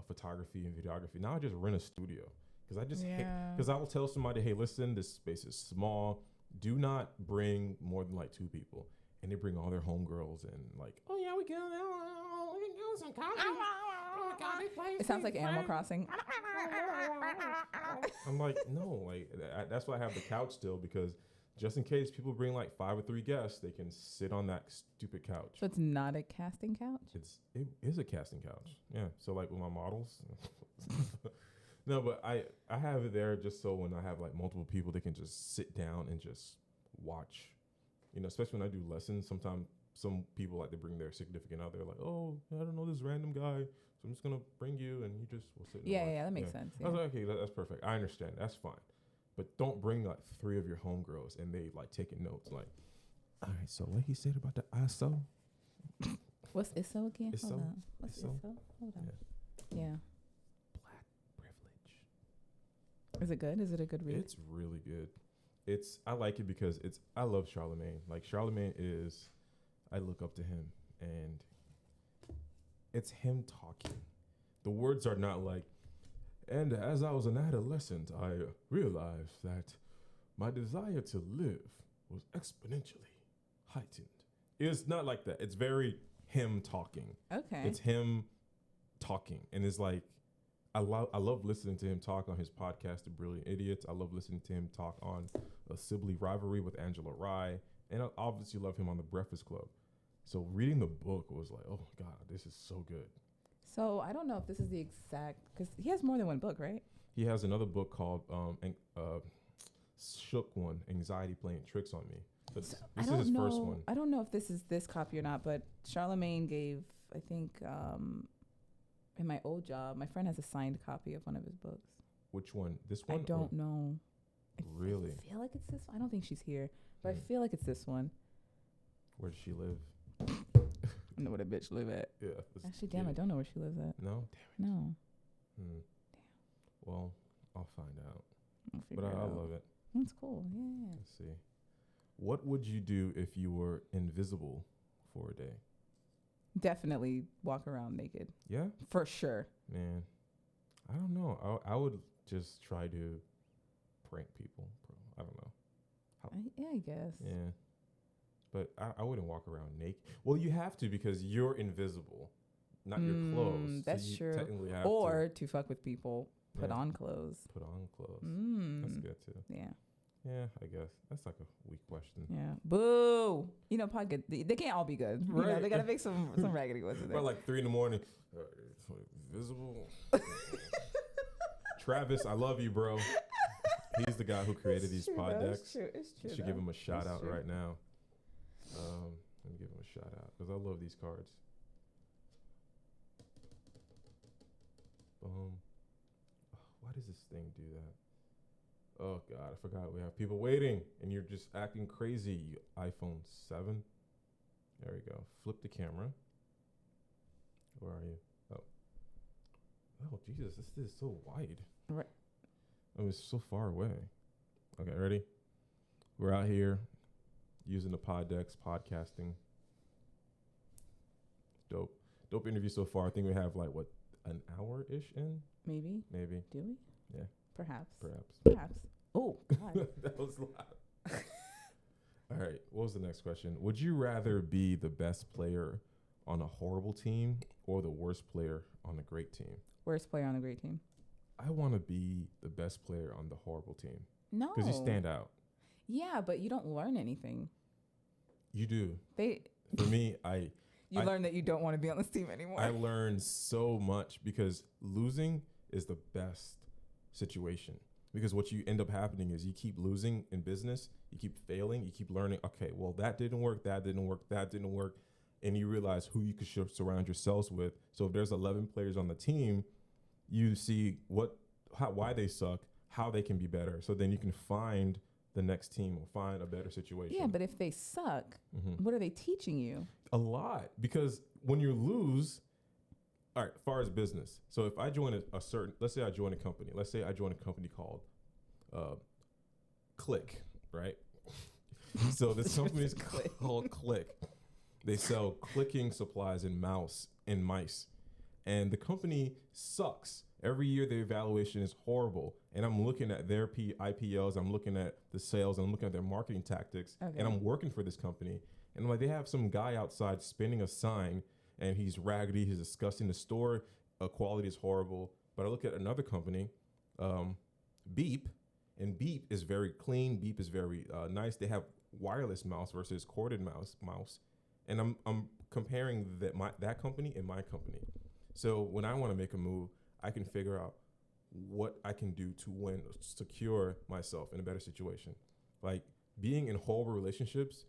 photography and videography. Now I just rent a studio because because I will tell somebody, hey, listen, this space is small. Do not bring more than like 2 people. And they bring all their homegirls and like, oh yeah, we can do some coffee. It sounds like Animal Crossing. I'm like, no, like that's why I have the couch still, because just in case people bring like 5 or 3 guests, they can sit on that stupid couch. So it's not a casting couch? It is a casting couch. Yeah. So like with my models. No, but I have it there just so when I have like multiple people, they can just sit down and just watch. Especially when I do lessons, sometimes some people like to bring their significant other, like, oh, I don't know this random guy, so I'm just gonna bring you, and you just will sit. And watch. Yeah, that makes sense. I was like, okay, that's perfect. I understand. That's fine, but don't bring like 3 of your homegirls and they like taking notes. Like, all right, so what he said about the ISO? What's ISO again? ISO? Hold on. What's ISO? ISO? Hold on. Yeah. Black privilege. Is it good? Is it a good read? It's really good. I like it because I love Charlemagne. Like Charlemagne I look up to him, and it's him talking. The words are not like, and as I was an adolescent, I realized that my desire to live was exponentially heightened. It's not like that. It's very him talking. Okay. It's him talking, and it's like, I love listening to him talk on his podcast, The Brilliant Idiots. I love listening to him talk on A Sibley Rivalry with Angela Rye. And I obviously love him on The Breakfast Club. So reading the book was like, oh, God, this is so good. So I don't know if this is the exact, because he has more than one book, right? He has another book called Shook One, Anxiety Playing Tricks on Me. This is his first one. I don't know if this is this copy or not, but Charlemagne gave, I think, in my old job, my friend has a signed copy of one of his books. Which one? This one? I don't know. Really? I feel like it's this one. I don't think she's here, but I feel like it's this one. Where does she live? I know where the bitch live at. Yeah. Actually, damn, I don't know where she lives at. No? Damn it. No. Damn. Well, I'll find out. I'll But figure it I out. love it. That's cool. Yeah. Let's see. What would you do if you were invisible for a day? Definitely walk around naked. Yeah? For sure. Man, I don't know. I would just try to prank people. I don't know. Yeah, I guess. Yeah. But I wouldn't walk around naked. Well, you have to because you're invisible, not your clothes. That's so you true. Technically have Or to fuck with people, put Yeah. on clothes. Put on clothes. That's good too. Yeah. Yeah, I guess. That's like a weak question. Yeah. Boo. Podcast, they can't all be good. You know, Right. they got to make some raggedy ones in there. About like 3 in the morning. It's like visible. Travis, I love you, bro. He's the guy who created these pod decks. It's true. It's true. You should give him a shout out true. right now. Let me give him a shout out because I love these cards. Why does this thing do that? Oh God, I forgot. We have people waiting, and you're just acting crazy. You iPhone 7. There we go. Flip the camera. Where are you? Oh, Jesus, this is so wide. Right. Oh, it's so far away. Okay, ready? We're out here using the pod decks, podcasting. Dope interview so far. I think we have like what, an hour-ish in? Maybe. Do we? Yeah. Perhaps. Oh God. That was loud. All right. What was the next question? Would you rather be the best player on a horrible team or the worst player on a great team? Worst player on a great team. I want to be the best player on the horrible team. No. Because you stand out. Yeah, but you don't learn anything. You do. For me, I learn that you don't want to be on this team anymore. I learned so much because losing is the best situation. Because what you end up happening is you keep losing in business, you keep failing, you keep learning, okay, well, that didn't work. And you realize who you could surround yourselves with. So if there's 11 players on the team, you see why they suck, how they can be better. So then you can find the next team or find a better situation. Yeah, but if they suck, what are they teaching you? A lot. Because when you lose, all right, as far as business. So if I join let's say I join a company. Let's say I join a company called Click, right? So this company is called Click. They sell clicking supplies and mice. And the company sucks. Every year their evaluation is horrible. And I'm looking at their IPLs, I'm looking at the sales, I'm looking at their marketing tactics, and I'm working for this company. And like they have some guy outside spinning a sign, and he's raggedy, he's disgusting. The store quality is horrible. But I look at another company, Beep, and Beep is very clean. Beep is very nice. They have wireless mouse versus corded mouse. And I'm comparing that company and my company. So when I want to make a move, I can figure out what I can do to secure myself in a better situation. Like being in horrible relationships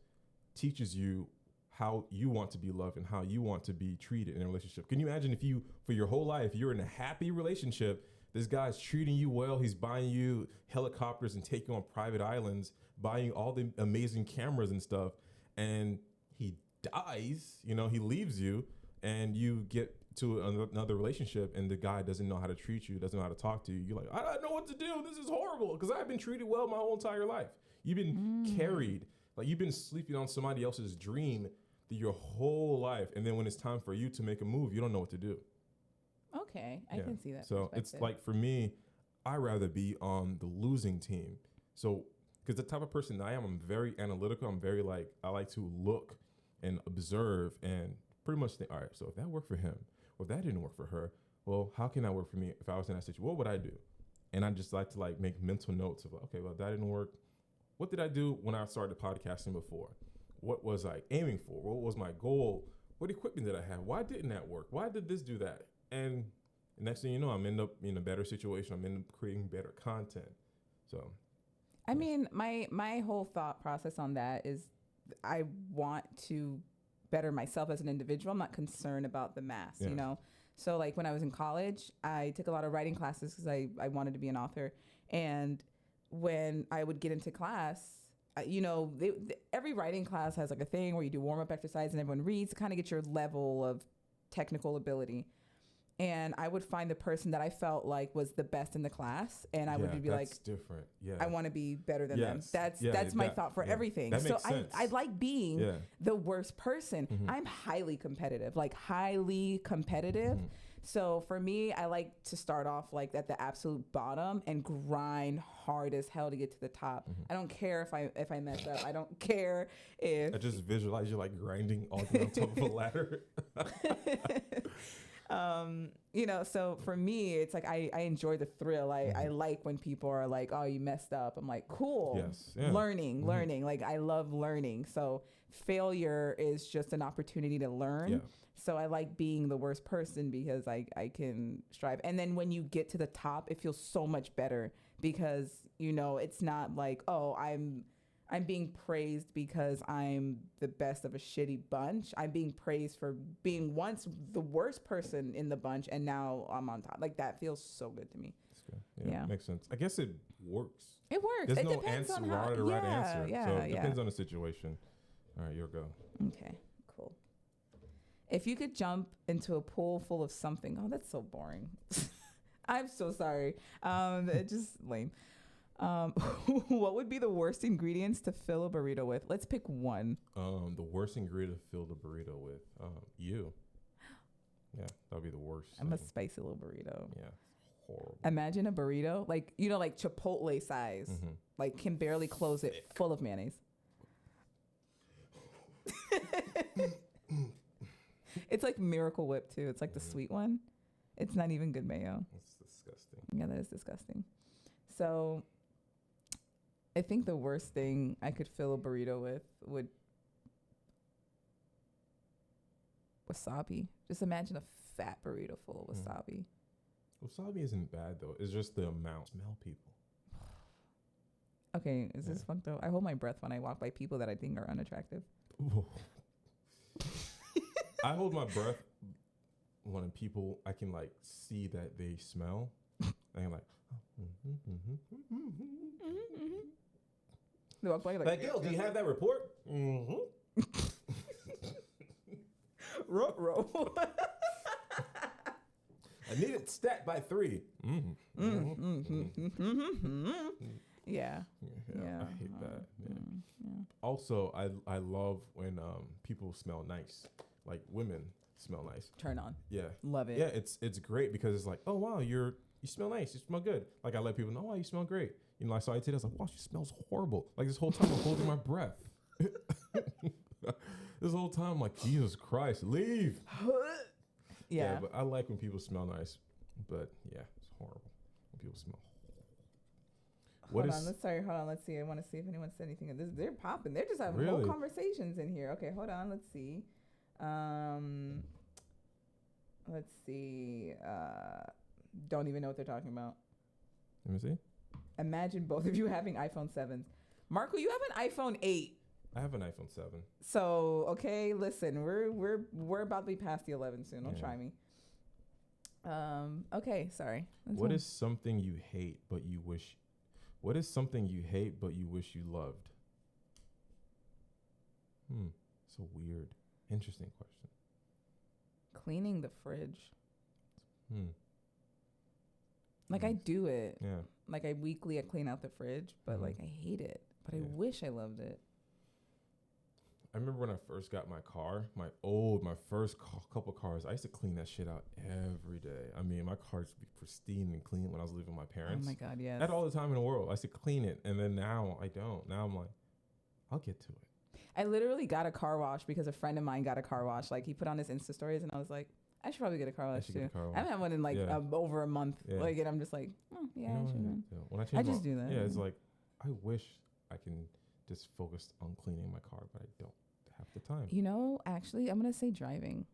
teaches you how you want to be loved and how you want to be treated in a relationship. Can you imagine if you, for your whole life, you're in a happy relationship, this guy's treating you well, he's buying you helicopters and taking you on private islands, buying you all the amazing cameras and stuff, and he dies, he leaves you, and you get to another relationship and the guy doesn't know how to treat you, doesn't know how to talk to you. You're like, I don't know what to do. This is horrible because I've been treated well my whole entire life. You've been carried. Like you've been sleeping on somebody else's dream your whole life. And then when it's time for you to make a move, you don't know what to do. Okay. I can see that. So it's like, for me, I'd rather be on the losing team. So, because the type of person I am, I'm very analytical. I'm very I like to look and observe and pretty much think, all right, so if that worked for him, or if that didn't work for her, well, how can that work for me if I was in that situation? What would I do? And I just like to make mental notes of, okay, well, that didn't work. What did I do when I started podcasting before? What was I aiming for? What was my goal? What equipment did I have? Why didn't that work? Why did this do that? And the next thing you know, I'm end up in a better situation. I'm end up creating better content. So, I mean, my whole thought process on that is I want to better myself as an individual. I'm not concerned about the mass, So like when I was in college, I took a lot of writing classes because I wanted to be an author. And when I would get into class, every writing class has like a thing where you do warm-up exercise and everyone reads to kind of get your level of technical ability. And I would find the person that I felt like was the best in the class, and I would be like, "That's different. Yeah, I want to be better than them." That's my thought for everything. That makes sense. I like being the worst person. I'm highly competitive. So for me, I like to start off at the absolute bottom and grind hard as hell to get to the top. I don't care if I mess up. I don't care if I just visualize you grinding all the way on top of a ladder. So for me, it's I enjoy the thrill. I like when people are like, oh, you messed up. I'm like, cool. Yes. Yeah. Learning. I love learning. So failure is just an opportunity to learn. Yeah. So I like being the worst person because I can strive. And then when you get to the top, it feels so much better because, it's not like, oh, I'm being praised because I'm the best of a shitty bunch. I'm being praised for being once the worst person in the bunch, and now I'm on top. Like, that feels so good to me. That's good. Yeah, makes sense. I guess it works. It works. There's it no depends answer, on how. right answer. Yeah, So it depends on the situation. All right, you'll go. Okay, cool. If you could jump into a pool full of something, oh, that's so boring. I'm so sorry. It's just lame. What would be the worst ingredients to fill a burrito with? Let's pick one. The worst ingredient to fill the burrito with, you. Yeah, that'd be the worst. I'm a spicy little burrito. Yeah, horrible. Imagine a burrito, like, you know, like Chipotle size, like can barely close it, full of mayonnaise. It's like Miracle Whip too. It's like the sweet one. It's not even good mayo. That's disgusting. Yeah, that is disgusting. So I think the worst thing I could fill a burrito with would wasabi. Just imagine a fat burrito full of wasabi. Wasabi isn't bad though. It's just the amount. Smell people. Okay, is this fucked up? I hold my breath when I walk by people that I think are unattractive. I hold my breath when people, I can like see that they smell. And I'm like, They walk by like, yo, do you have that report? Mm-hmm. Ruh-roh. I need it stat by 3. Yeah. I hate that. Yeah. Also, I love when people smell nice, like women smell nice. Turn on. Yeah. Love it. Yeah, it's great because it's like, oh wow, you smell nice, you smell good. Like I let people know, wow, you smell great. You know, I saw it today. I was like, wow, she smells horrible. Like this whole time I'm holding my breath. This whole time I'm like, Jesus Christ, leave. Yeah. But I like when people smell nice. But yeah, it's horrible when people smell. Hold on. Let's see. I want to see if anyone said anything. They're popping. They're just having whole conversations in here. Okay, hold on. Let's see. Let's see. Don't even know what they're talking about. Let me see. Imagine both of you having iPhone 7s. Marco, you have an iPhone 8. I have an iPhone 7. So, okay, listen, we're about to be past the 11 soon. Don't try me. Okay, sorry. What is something you hate but you wish? What is something you hate but you wish you loved? It's a weird, interesting question. Cleaning the fridge. Like Nice. I do it. Yeah. Like I clean out the fridge, but like I hate it. But I wish I loved it. I remember when I first got my car, my first couple cars, I used to clean that shit out every day. I mean, my car used to be pristine and clean when I was living with my parents. Oh my God, yes. I had all the time in the world. I used to clean it, and then now I don't. Now I'm like, I'll get to it. I literally got a car wash because a friend of mine got a car wash. Like he put on his Insta stories, and I was like, I should probably get a car wash too. I haven't had one in like over a month. Yeah. Like, and I'm just like, oh, yeah, I should. When I just do that. Yeah, it's like, I wish I can just focus on cleaning my car, but I don't have the time. You know, actually, I'm going to say driving.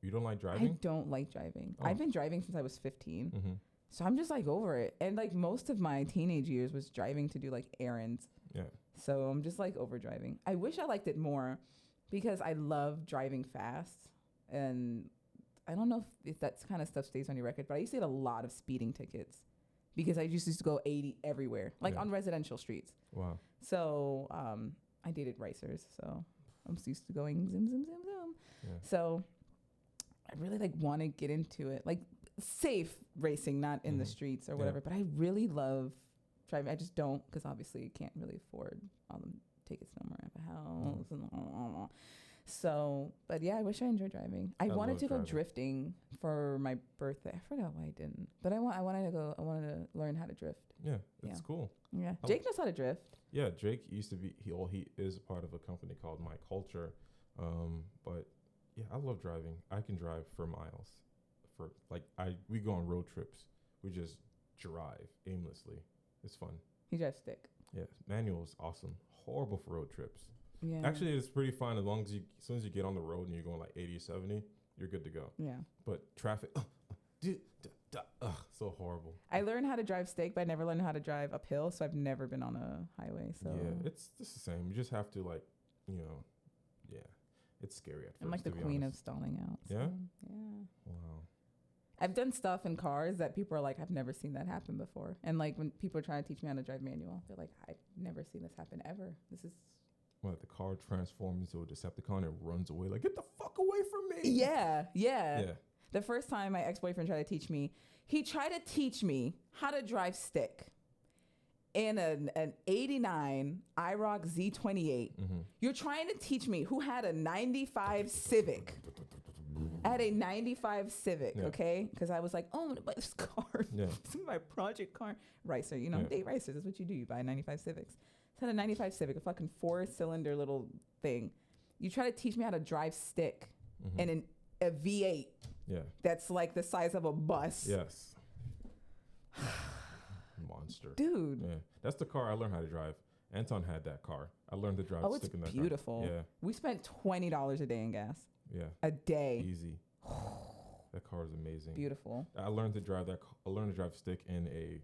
You don't like driving? I don't like driving. Oh. I've been driving since I was 15. So I'm just like over it. And like most of my teenage years was driving to do like errands. Yeah. So I'm just like over driving. I wish I liked it more because I love driving fast. And I don't know if that kind of stuff stays on your record, but I used to get a lot of speeding tickets because I used to go 80 everywhere, like on residential streets. Wow. So I dated racers, so I'm used to going zoom, zoom, zoom, zoom. Yeah. So I really like want to get into it, like safe racing, not in the streets or whatever. But I really love driving. I just don't, because obviously you can't really afford all the tickets no more at the house. So, but yeah, I wish I enjoyed driving. I wanted to go drifting for my birthday. I forgot why I didn't, but I wanted to learn how to drift. Yeah, that's cool. Yeah, Jake knows how to drift. Yeah, Jake used to be. He is a part of a company called My Culture, but yeah, I love driving. I can drive for miles. We go on road trips. We just drive aimlessly. It's fun. He drives stick. Yeah, manual is awesome. Horrible for road trips. Yeah. Actually, it's pretty fun as soon as you get on the road and you're going like 80 or 70, you're good to go. Yeah. But traffic, So horrible. I learned how to drive stick, but I never learned how to drive uphill, so I've never been on a highway. So yeah, it's just the same. You just have to like, yeah, it's scary at first. I'm like the queen of stalling out. So, Yeah? Yeah. Wow. I've done stuff in cars that people are like, I've never seen that happen before. And like when people are trying to teach me how to drive manual, they're like, I've never seen this happen ever. This is What, the car transforms into a Decepticon and runs away like, get the fuck away from me. yeah. Yeah. The first time my ex-boyfriend tried to teach me, he tried to teach me how to drive stick in an 89 IROC Z28. Mm-hmm. You're trying to teach me who had a 95 Civic. I had a 95 Civic, Yeah. okay? Because I was like, oh, I'm going to buy this car. Yeah. This is my project car. Ricer, Yeah. date racers. That's what you do. You buy 95 Civics. So I had a 95 Civic, a fucking 4-cylinder little thing. You try to teach me how to drive stick Mm-hmm. in a V8 Yeah. that's like the size of a bus. Yes. Monster. Dude. Yeah. That's the car I learned how to drive. Anton had that car. I learned to drive Oh, it's stick in that beautiful. car. Yeah. We spent $20 a day in gas. Yeah. A day. Easy. That car is amazing. Beautiful. I learned to drive I learned to drive stick in a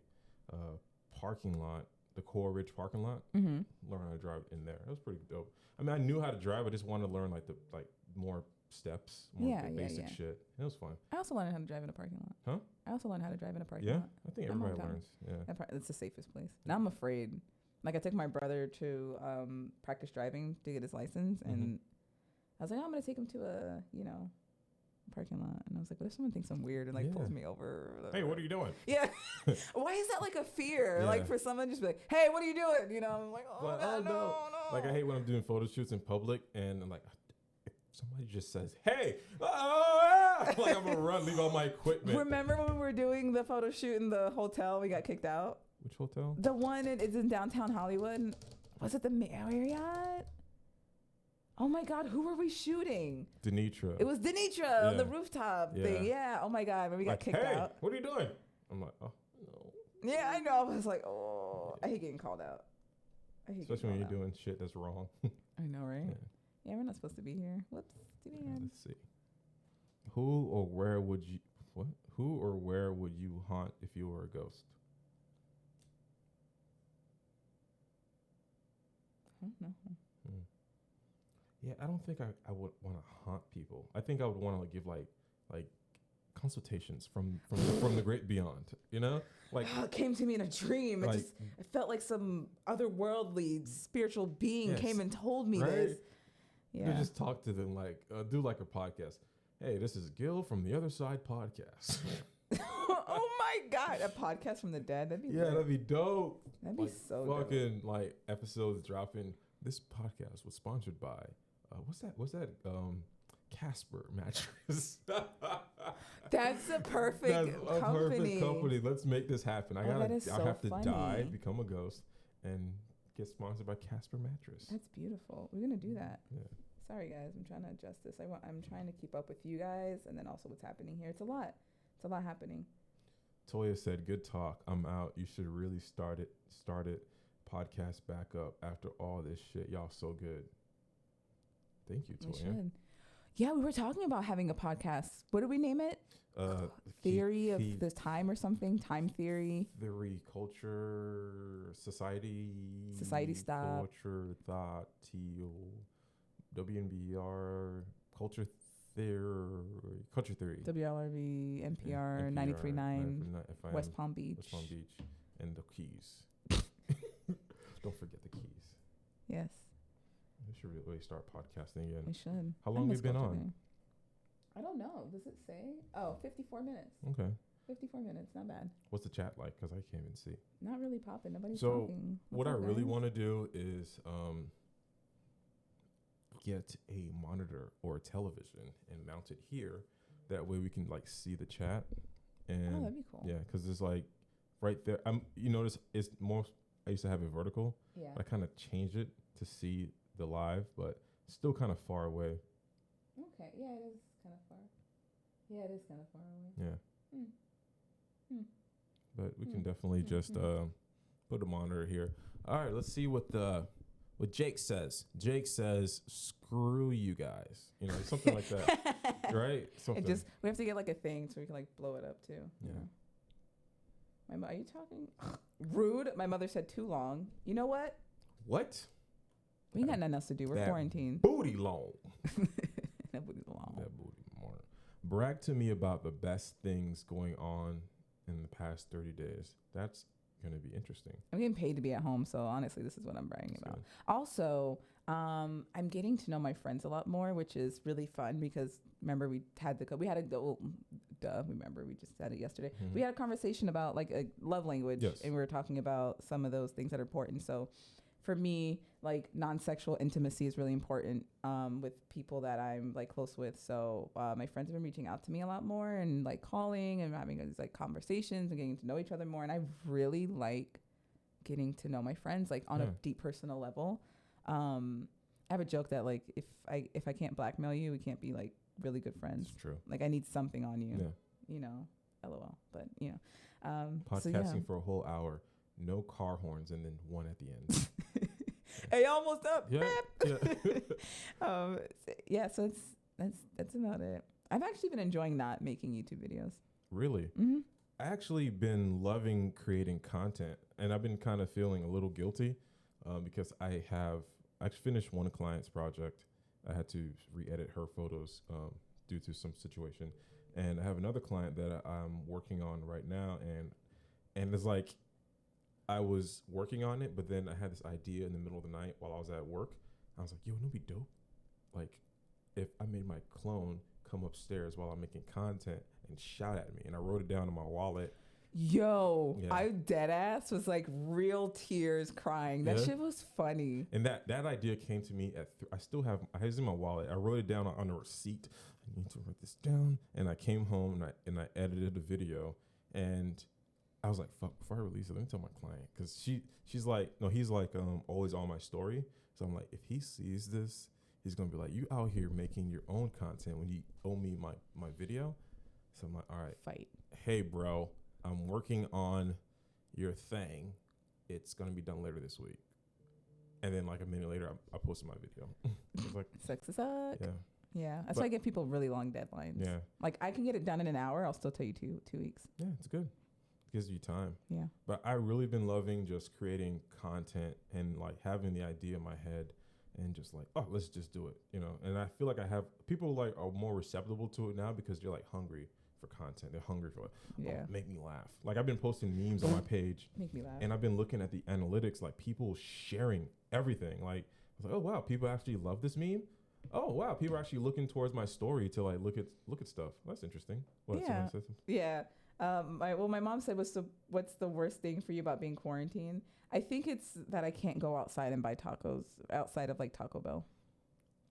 parking lot, the Core Ridge parking lot. Mm-hmm. Learn how to drive in there. It was pretty dope. I mean, I knew how to drive. I just wanted to learn like more steps, more Yeah, yeah, basic yeah. shit. It was fun. I also learned how to drive in a parking lot. Huh? I also learned how to drive in a parking Yeah, lot. I think I'm all everybody down. learns. Yeah. It's the safest place. Now I'm afraid. Like I took my brother to practice driving to get his license, and I was like, oh, I'm gonna take him to a parking lot, and I was like, what if someone thinks I'm weird and like Yeah. pulls me over? Or whatever? Hey, what are you doing? Yeah. Why is that like a fear? Yeah. Like for someone just be like, hey, what are you doing? I'm like, oh, Like, God, oh, no. no. Like I hate when I'm doing photo shoots in public, and I'm like, if somebody just says, "Hey," like I'm gonna run, leave all my equipment. Remember when we were doing the photo shoot in the hotel? We got kicked out. Which hotel? The one is in downtown Hollywood. Was it the Marriott? Oh my God, who were we shooting? Denitra. It was Denitra on the Yeah. rooftop Yeah. thing. Yeah. Oh my God, when we got Like, kicked hey, out. what are you doing? I'm like, oh no. Yeah, I know. I was like, oh, I hate getting called out. I hate Especially when getting you're called doing shit that's wrong. out. I know, right? Yeah. Yeah, we're not supposed to be here. Whoops. Too bad. Let's see. Who or where would you haunt if you were a ghost? I don't know. Yeah, I don't think I would want to haunt people. I think I would want to give like consultations from the great beyond. Like It came to me in a dream. Like- I felt like some otherworldly spiritual being Yes. came and told me Right? this. you Yeah. just talk to them like do like a podcast. Hey, this is Gil from the Other Side Podcast. Oh my God. A podcast from the dead. That'd be Yeah, lit. that'd be dope. That'd be Like, so dope. fucking like episodes dropping. This podcast was sponsored by what's that Casper mattress. That's a perfect That's a company. perfect company. Let's make this happen. Oh, that is I so have to die, funny. become a ghost, and get sponsored by Casper mattress. That's beautiful. We're gonna do that. Yeah. Sorry guys, I'm trying to adjust this. I'm trying to keep up with you guys, and then also what's happening here. It's a lot. It's a lot happening. Toya said, "Good talk. I'm out. You should really start it. Podcast back up after all this shit. Y'all so good. Thank you, We Toya. should. Yeah, we were talking about having a podcast. What did we name it? Theory of the time or something? Time theory. Theory, culture, society. Society stop. Culture, thought, WNBR, culture theory. WLRV, NPR, 93.9, West Palm Beach. West Palm Beach, and the Keys. Don't forget the Keys. Yes, We should really start podcasting again. we should. How I long miss we been culture on? day. I don't know. Does it say? Oh, 54 minutes. Okay. 54 minutes. Not bad. What's the chat like? Because I can't even see. Not really popping. Nobody's So, talking. What What's I up, really guys? want to do is get a monitor or a television and mount it here. That way we can like see the chat. And Oh, that'd be cool. yeah, because it's like right there. You notice it's more. I used to have it vertical. Yeah. I kind of changed it to see the live, but still kind of far away. Okay. Yeah, it is kind of far. Yeah, it is kind of far away. Yeah. Hmm. But we can definitely just put a monitor here. All right, let's see what what Jake says. Jake says, screw you guys. You know, something like that. Right? Something. We have to get like a thing so we can like blow it up too. Yeah. You know? Are you talking? Rude. My mother said too long. You know what? What? We ain't got nothing else to do. We're That quarantined. Booty long. That booty long. That booty more. Brag to me about the best things going on in the past 30 days. That's going to be interesting. I'm getting paid to be at home, so honestly, this is what I'm bragging about. Good. Also, I'm getting to know my friends a lot more, which is really fun because remember we had remember we just had it yesterday. Mm-hmm. We had a conversation about like a love language, Yes. and we were talking about some of those things that are important. So, for me, like non-sexual intimacy is really important with people that I'm like close with. So my friends have been reaching out to me a lot more and like calling and having these like conversations and getting to know each other more. And I really like getting to know my friends like on a deep personal level. I have a joke that like if I can't blackmail you, we can't be like really good friends. It's true. Like I need something on you. Yeah. You know, LOL. But you know, Podcasting for a whole hour, no car horns, and then one at the end. Hey, almost up. Yeah. Yeah. So that's about it. I've actually been enjoying not making YouTube videos. Really? Mm-hmm. I actually been loving creating content, and I've been kind of feeling a little guilty because I finished one client's project. I had to re-edit her photos due to some situation, and I have another client that I'm working on right now, and it's like I was working on it, but then I had this idea in the middle of the night while I was at work. I was like, yo, it'd be dope. Like, if I made my clone come upstairs while I'm making content and shout at me. And I wrote it down in my wallet. Yo, yeah. I dead ass was like real tears crying. That shit was funny. And that idea came to me I have it in my wallet. I wrote it down on a receipt. I need to write this down. And I came home and I edited the video, and I was like, fuck, before I release it, let me tell my client. Because he's like always on my story. So I'm like, if he sees this, he's going to be like, you out here making your own content when you owe me my video. So I'm like, all right. Fight. Hey, bro, I'm working on your thing. It's going to be done later this week. And then like a minute later, I posted my video. It's like, sucks to suck. Yeah. Yeah. That's why I give people really long deadlines. Yeah. Like I can get it done in an hour. I'll still tell you two weeks. Yeah, it's good. Gives you time. Yeah. But I really been loving just creating content and like having the idea in my head and just like, oh, let's just do it, you know. And I feel like people like are more receptive to it now because they're like hungry for content. They're hungry for make me laugh. Like I've been posting memes on my page. Make me laugh. And I've been looking at the analytics, like people sharing everything. Like I was like, oh wow, people actually love this meme. Oh wow, people are actually looking towards my story to like look at stuff. That's interesting. What? Yeah. Yeah. My mom said, what's the worst thing for you about being quarantined? I think it's that I can't go outside and buy tacos outside of like Taco Bell.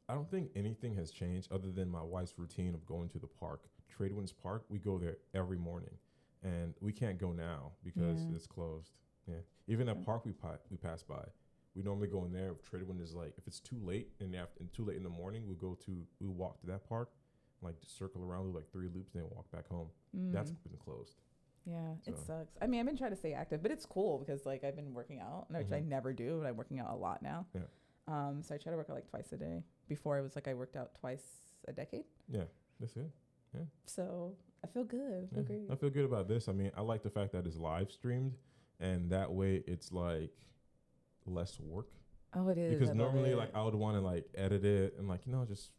I don't think anything has changed other than my wife's routine of going to the park. Tradewinds Park, we go there every morning, and we can't go now because it's closed. Yeah, even that park we pass by, we normally go in there. Tradewinds is like if it's too late and too late in the morning, we walk to that park. Like just circle around, do like 3 loops, then walk back home. That's been closed. Yeah, so. It sucks. I mean, I've been trying to stay active, but it's cool because like I've been working out, which I never do, but I'm working out a lot now. Yeah. So I try to work out like twice a day. Before it was like I worked out twice a decade. Yeah, that's it. Yeah. So I feel good. I feel great. I feel good about this. I mean, I like the fact that it's live streamed, and that way it's like less work. Oh, it is. Because normally, like I would want to like edit it and like just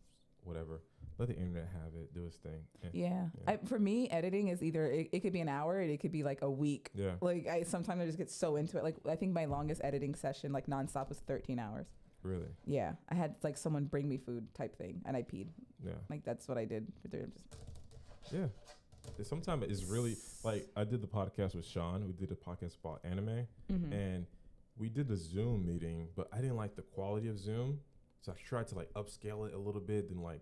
whatever. Let the internet have it, do its thing. Yeah. For me, editing is either it could be an hour, and it could be like a week. Yeah. Like sometimes I just get so into it. Like I think my longest editing session, like nonstop, was 13 hours. Really? Yeah. I had like someone bring me food type thing, and I peed. Yeah. Like that's what I did. Yeah. Sometimes it's really like I did the podcast with Sean. We did a podcast about anime, and we did the Zoom meeting, but I didn't like the quality of Zoom, so I tried to like upscale it a little bit, then like.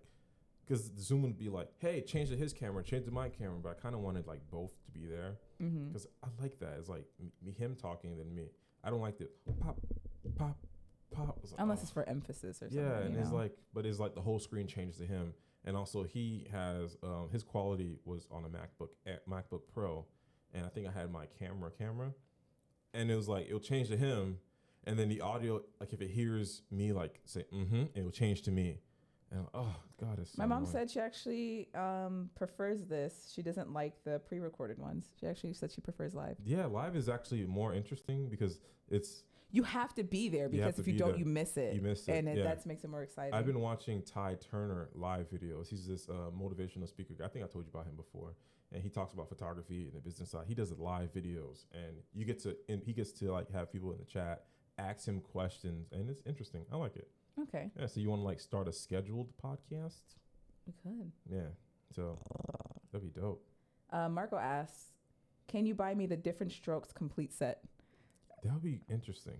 Because Zoom would be like, hey, change to his camera, change to my camera. But I kind of wanted like both to be there. Because I like that. It's like him talking than me. I don't like the pop, pop, pop. Like, unless it's for emphasis or something. Yeah, and it's like, but it's like the whole screen changes to him. And also he has, his quality was on a MacBook Pro. And I think I had my camera. And it was like, it'll change to him. And then the audio, like if it hears me like say it will change to me. And oh God, it's so My mom annoying. said she actually prefers this. She doesn't like the pre-recorded ones. She actually said she prefers live. Yeah, live is actually more interesting because it's You have to be there because if you don't, you miss it. You miss it. And yeah. that makes it more exciting. I've been watching Ty Turner live videos. He's this motivational speaker. I think I told you about him before. And he talks about photography and the business side. He does live videos, and he gets to like have people in the chat ask him questions, and it's interesting. I like it. Okay. Yeah. So you want to like start a scheduled podcast? We could. Yeah. So that'd be dope. Marco asks, "Can you buy me the Different Strokes complete set?" That would be interesting.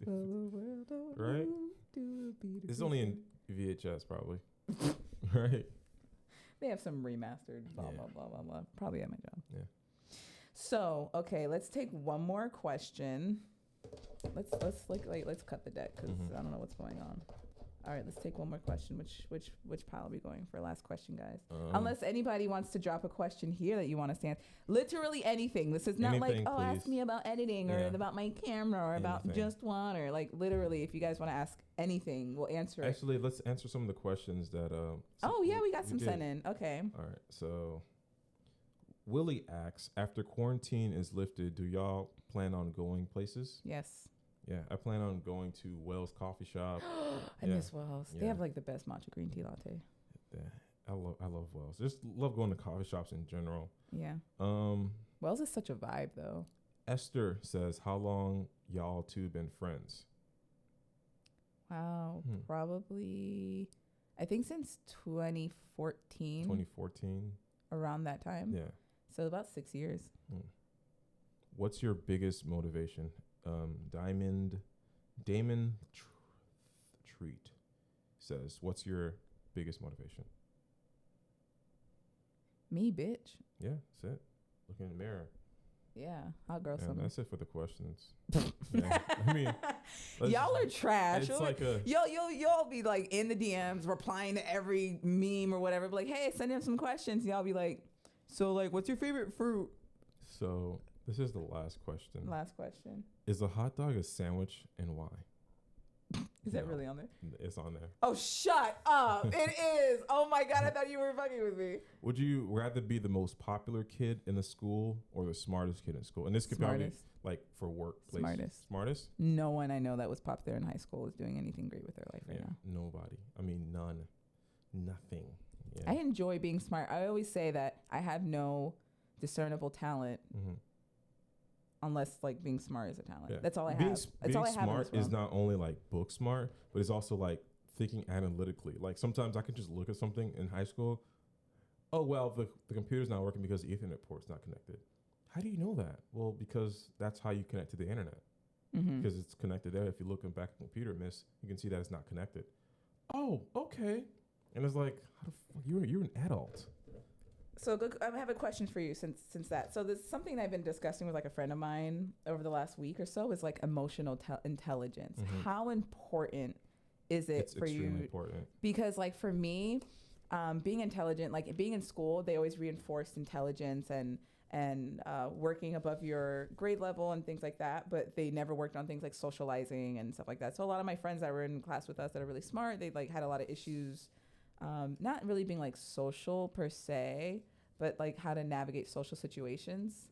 Right? It's only in VHS probably. Right? They have some remastered, blah, Yeah. blah, blah, blah, blah. Probably at my job. Yeah. So, okay, let's take one more question. Let's cut the deck because I don't know what's going on. All right, let's take one more question. Which pile are we going for? Last question, guys. Unless anybody wants to drop a question here that you want us to answer. Literally anything. This is not Anything, like, please. Ask me about editing or about my camera or about Anything. just water. Like literally, if you guys want to ask anything, we'll answer it. Actually, let's answer some of the questions that. We got some did. sent in. Okay. All right, so Willie asks, after quarantine is lifted, do y'all plan on going places? Yes. Yeah, I plan on going to Wells Coffee Shop. I miss Wells. They Yeah. have like the best matcha green tea latte. Yeah, I love Wells. Just love going to coffee shops in general. Yeah. Wells is such a vibe though. Esther says, how long y'all two been friends? Wow. Probably, I think since 2014. 2014. Around that time. Yeah. So about 6 years. What's your biggest motivation? Damon Treat says, what's your biggest motivation? Me, bitch. Yeah, that's it. Look in the mirror. Yeah, hot girl Yeah, summer. that's it for the questions. Yeah. I mean, y'all are trash. It's like y'all be like in the DMs replying to every meme or whatever. Be like, hey, send in some questions. Y'all be like, so like, what's your favorite fruit? So this is the last question. Last question. Is a hot dog a sandwich, and why? Is that really on there? It's on there. Oh, shut up. It is. Oh my God, I thought you were fucking with me. Would you rather be the most popular kid in the school or the smartest kid in school? And this could probably like for workplace. Smartest? No one I know that was popular in high school is doing anything great with their life right now. Nobody. I mean, none. Nothing. Yeah. I enjoy being smart. I always say that I have no discernible talent unless like being smart is a talent. Yeah. That's all I being, have. That's being all I have. smart is not only like book smart, but it's also like thinking analytically. Like sometimes I could just look at something in high school. Oh, well, the computer's not working because the Ethernet port's not connected. How do you know that? Well, because that's how you connect to the internet. Because it's connected there. If you look back at the computer, you can see that it's not connected. Oh, okay. And it's like, how the fuck, you're an adult. So I have a question for you since that. So there's something I've been discussing with like a friend of mine over the last week or so is like emotional intelligence. How important is it for you? It's extremely important. Because like for me, being intelligent, like being in school, they always reinforced intelligence and working above your grade level and things like that. But they never worked on things like socializing and stuff like that. So a lot of my friends that were in class with us that are really smart, they like had a lot of issues, not really being like social per se, but like how to navigate social situations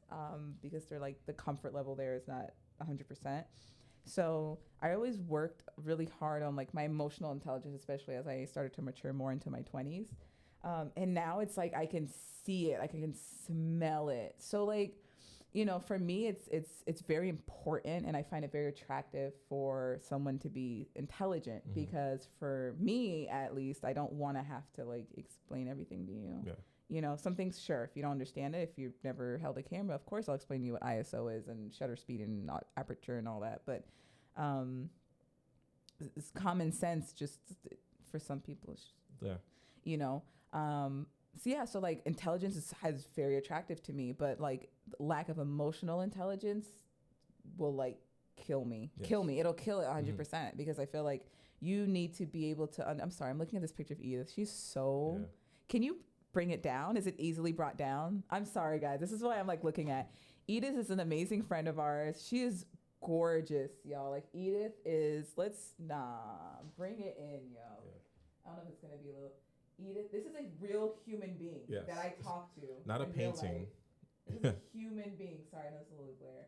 because they're like the comfort level there is not 100%. So I always worked really hard on like my emotional intelligence, especially as I started to mature more into my 20s. And now it's like I can see it, like I can smell it. So like, you know, for me, it's very important, and I find it very attractive for someone to be intelligent because for me, at least, I don't want to have to like explain everything to you. Yeah. You know, some things, sure, if you don't understand it, if you've never held a camera, of course I'll explain to you what ISO is and shutter speed and aperture and all that. But it's common sense just for some people. You know. So like intelligence is very attractive to me, but like lack of emotional intelligence will like kill me. It'll kill it 100% because I feel like you need to be able to. I'm sorry, I'm looking at this picture of Edith. She's so. Yeah. Can you bring it down? Is it easily brought down? I'm sorry, guys. This is why I'm like looking at. Edith is an amazing friend of ours. She is gorgeous, y'all. Like Edith is. Bring it in, yo. Yeah. I don't know if it's gonna be a little. Edith, this is a real human being that I talk to. Not a painting. This is a human being. Sorry, I know it's a little glare.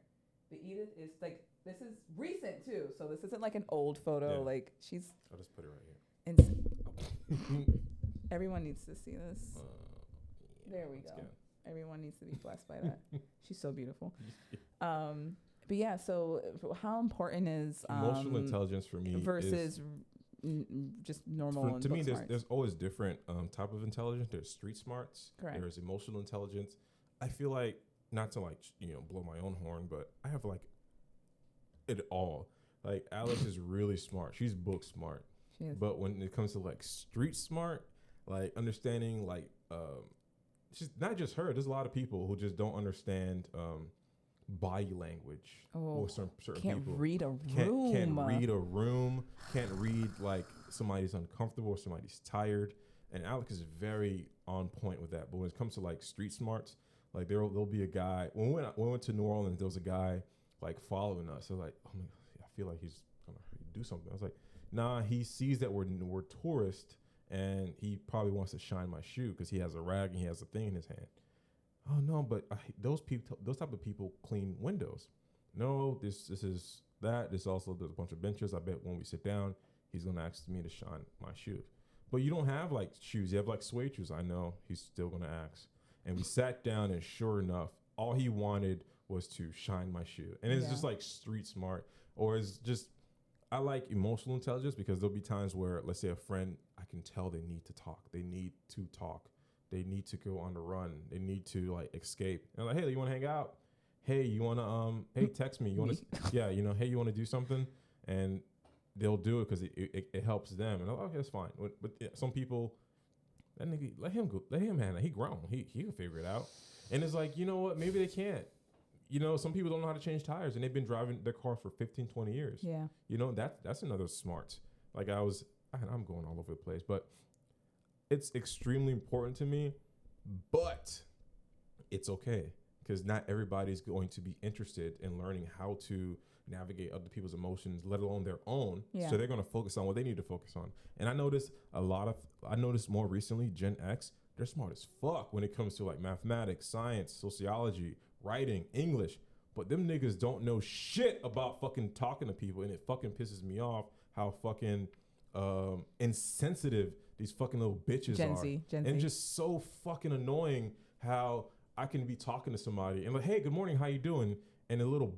But Edith is like, this is recent too, so this isn't like an old photo. Yeah. Like she's. I'll just put it right here. Everyone needs to see this. There we go. Good. Everyone needs to be blessed by that. She's so beautiful. But yeah, so how important is emotional intelligence for me versus just normal? To me, there's always different type of intelligence. There's street smarts. Correct. There's emotional intelligence. I feel like, not to blow my own horn, but I have like it all. Like Alex is really smart. She's book smart. She is. But when it comes to like street smart, like understanding like she's not just her. There's a lot of people who just don't understand body language. Or certain can't people read a room. Can't read a room. Can't read like somebody's uncomfortable or somebody's tired. And Alex is very on point with that. But when it comes to like street smarts, like there'll be a guy. When we went to New Orleans, there was a guy like following us. So like, oh my God, I feel like he's gonna do something. I was like, nah. He sees that we're tourists, and he probably wants to shine my shoe because he has a rag and he has a thing in his hand. Oh no, but those type of people clean windows. No, this is that. There's a bunch of benches. I bet when we sit down, he's gonna ask me to shine my shoes. But you don't have like shoes. You have like suede shoes. I know he's still gonna ask. And we sat down, and sure enough, all he wanted was to shine my shoe. And it's just like street smart, or it's just, I like emotional intelligence because there'll be times where, let's say a friend, I can tell they need to talk. They need to talk. They need to go on the run. They need to like escape. And I'm like, hey, you want to hang out? Hey, you want to, hey, text me. You want to, yeah, hey, you want to do something? And they'll do it because it helps them. And I'm like, okay, that's fine. But some people, that nigga, let him handle it. He grown. He can figure it out. And it's like, you know what? Maybe they can't. Some people don't know how to change tires, and they've been driving their car for 15, 20 years. Yeah. That's another smart. Like I'm going all over the place, but it's extremely important to me, but it's okay because not everybody's going to be interested in learning how to navigate other people's emotions, let alone their own. Yeah. So they're going to focus on what they need to focus on. And I noticed more recently, Gen X, they're smart as fuck when it comes to like mathematics, science, sociology, writing, English. But them niggas don't know shit about fucking talking to people, and it fucking pisses me off how fucking insensitive these fucking little bitches Gen Z. And just so fucking annoying how I can be talking to somebody and like, hey, good morning, how you doing? And a little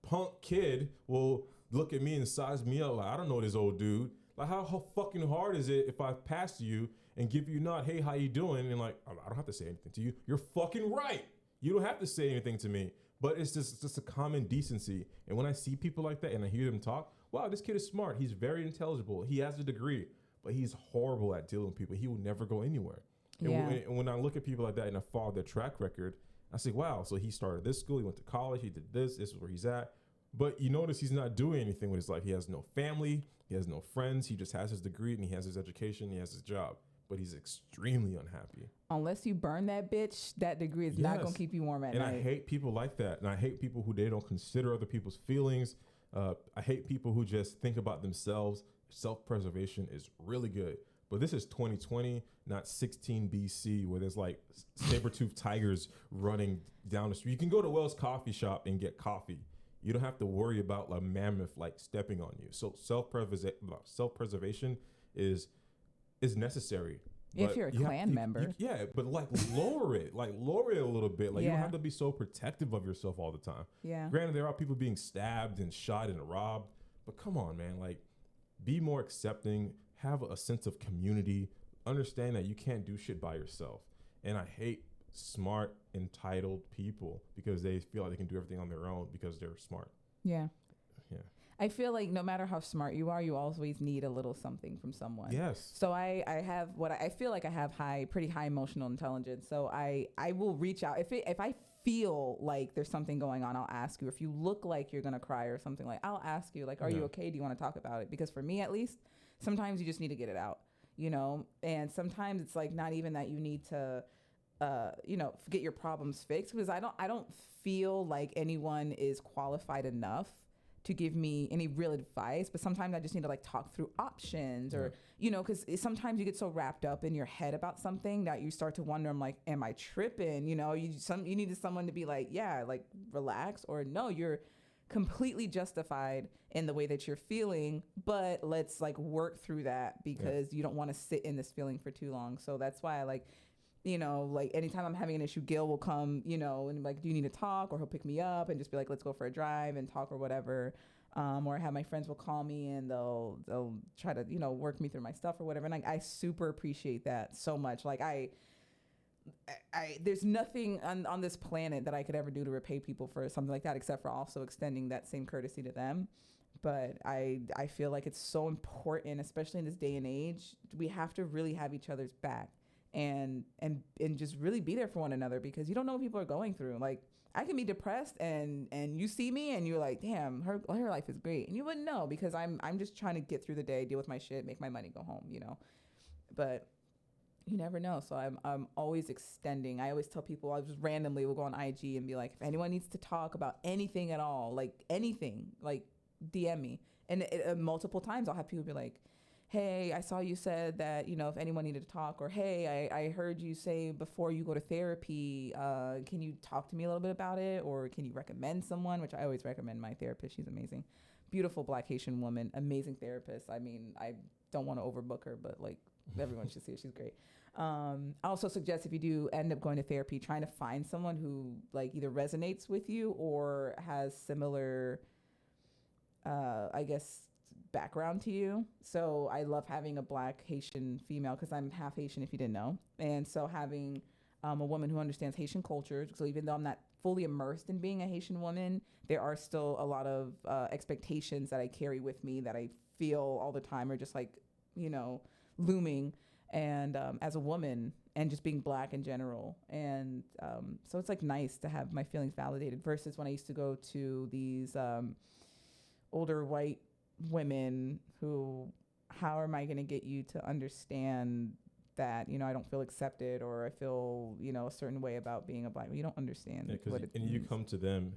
punk kid will look at me and size me up like, I don't know this old dude. Like, how fucking hard is it if I pass you and give you not, hey, how you doing? And like, I don't have to say anything to you. You're fucking right. You don't have to say anything to me. But it's just a common decency. And when I see people like that and I hear them talk, wow, this kid is smart. He's very intelligible. He has a degree, but he's horrible at dealing with people. He will never go anywhere. Yeah. And when I look at people like that and I follow their track record, I say, wow, so he started this school, he went to college, he did this is where he's at. But you notice he's not doing anything with his life. He has no family, he has no friends, he just has his degree and he has his education, he has his job. But he's extremely unhappy. Unless you burn that bitch, that degree is not going to keep you warm at night. And I hate people like that. And I hate people who they don't consider other people's feelings. I hate people who just think about themselves. Self-preservation is really good. But this is 2020, not 16 BC, where there's like saber-toothed tigers running down the street. You can go to Wells Coffee Shop and get coffee. You don't have to worry about a mammoth like stepping on you. So self-preservation is necessary. If you're a Klan member. But like lower it a little bit. Like you don't have to be so protective of yourself all the time. Yeah. Granted, there are people being stabbed and shot and robbed, but come on, man, like be more accepting, have a sense of community, understand that you can't do shit by yourself. And I hate smart, entitled people because they feel like they can do everything on their own because they're smart. Yeah. Yeah. I feel like no matter how smart you are, you always need a little something from someone. Yes. So I have I feel like I have pretty high emotional intelligence. So I will reach out if I feel like there's something going on. I'll ask you. If you look like you're gonna cry or something, like I'll ask you, like, are you okay? Do you want to talk about it? Because for me, at least, sometimes you just need to get it out, And sometimes it's like not even that you need to get your problems fixed, because I don't feel like anyone is qualified enough to give me any real advice, but sometimes I just need to like talk through options, or, because sometimes you get so wrapped up in your head about something that you start to wonder, I'm like, am I tripping? You needed someone to be like, yeah, like relax, or no, you're completely justified in the way that you're feeling, but let's like work through that, because you don't want to sit in this feeling for too long. So that's why I like, like anytime I'm having an issue, Gil will come, and like, do you need to talk? Or he'll pick me up and just be like, let's go for a drive and talk or whatever. Or have my friends will call me and they'll try to, work me through my stuff or whatever. And I super appreciate that so much. Like I there's nothing on this planet that I could ever do to repay people for something like that, except for also extending that same courtesy to them. But I feel like it's so important, especially in this day and age. We have to really have each other's back. And just really be there for one another, because you don't know what people are going through. Like, I can be depressed and you see me and you're like, damn, her life is great, and you wouldn't know, because I'm just trying to get through the day, deal with my shit, make my money, go home, but you never know. So I'm always extending. I always tell people, I just randomly will go on IG and be like, if anyone needs to talk about anything at all, like anything, like DM me. And multiple times I'll have people be like, hey, I saw you said that, if anyone needed to talk, or, hey, I heard you say before you go to therapy, can you talk to me a little bit about it? Or can you recommend someone? Which I always recommend my therapist. She's amazing. Beautiful Black Haitian woman, amazing therapist. I mean, I don't want to overbook her, but like everyone should see her. She's great. I also suggest, if you do end up going to therapy, trying to find someone who like either resonates with you or has similar, I guess, background to you. So I love having a Black Haitian female, because I'm half Haitian, if you didn't know. And so having a woman who understands Haitian culture. So even though I'm not fully immersed in being a Haitian woman, there are still a lot of expectations that I carry with me that I feel all the time are just like, looming. And as a woman, and just being Black in general. And so it's like nice to have my feelings validated, versus when I used to go to these older white women who, how am I going to get you to understand that, I don't feel accepted, or I feel, a certain way about being a Black. You don't understand what it means. You come to them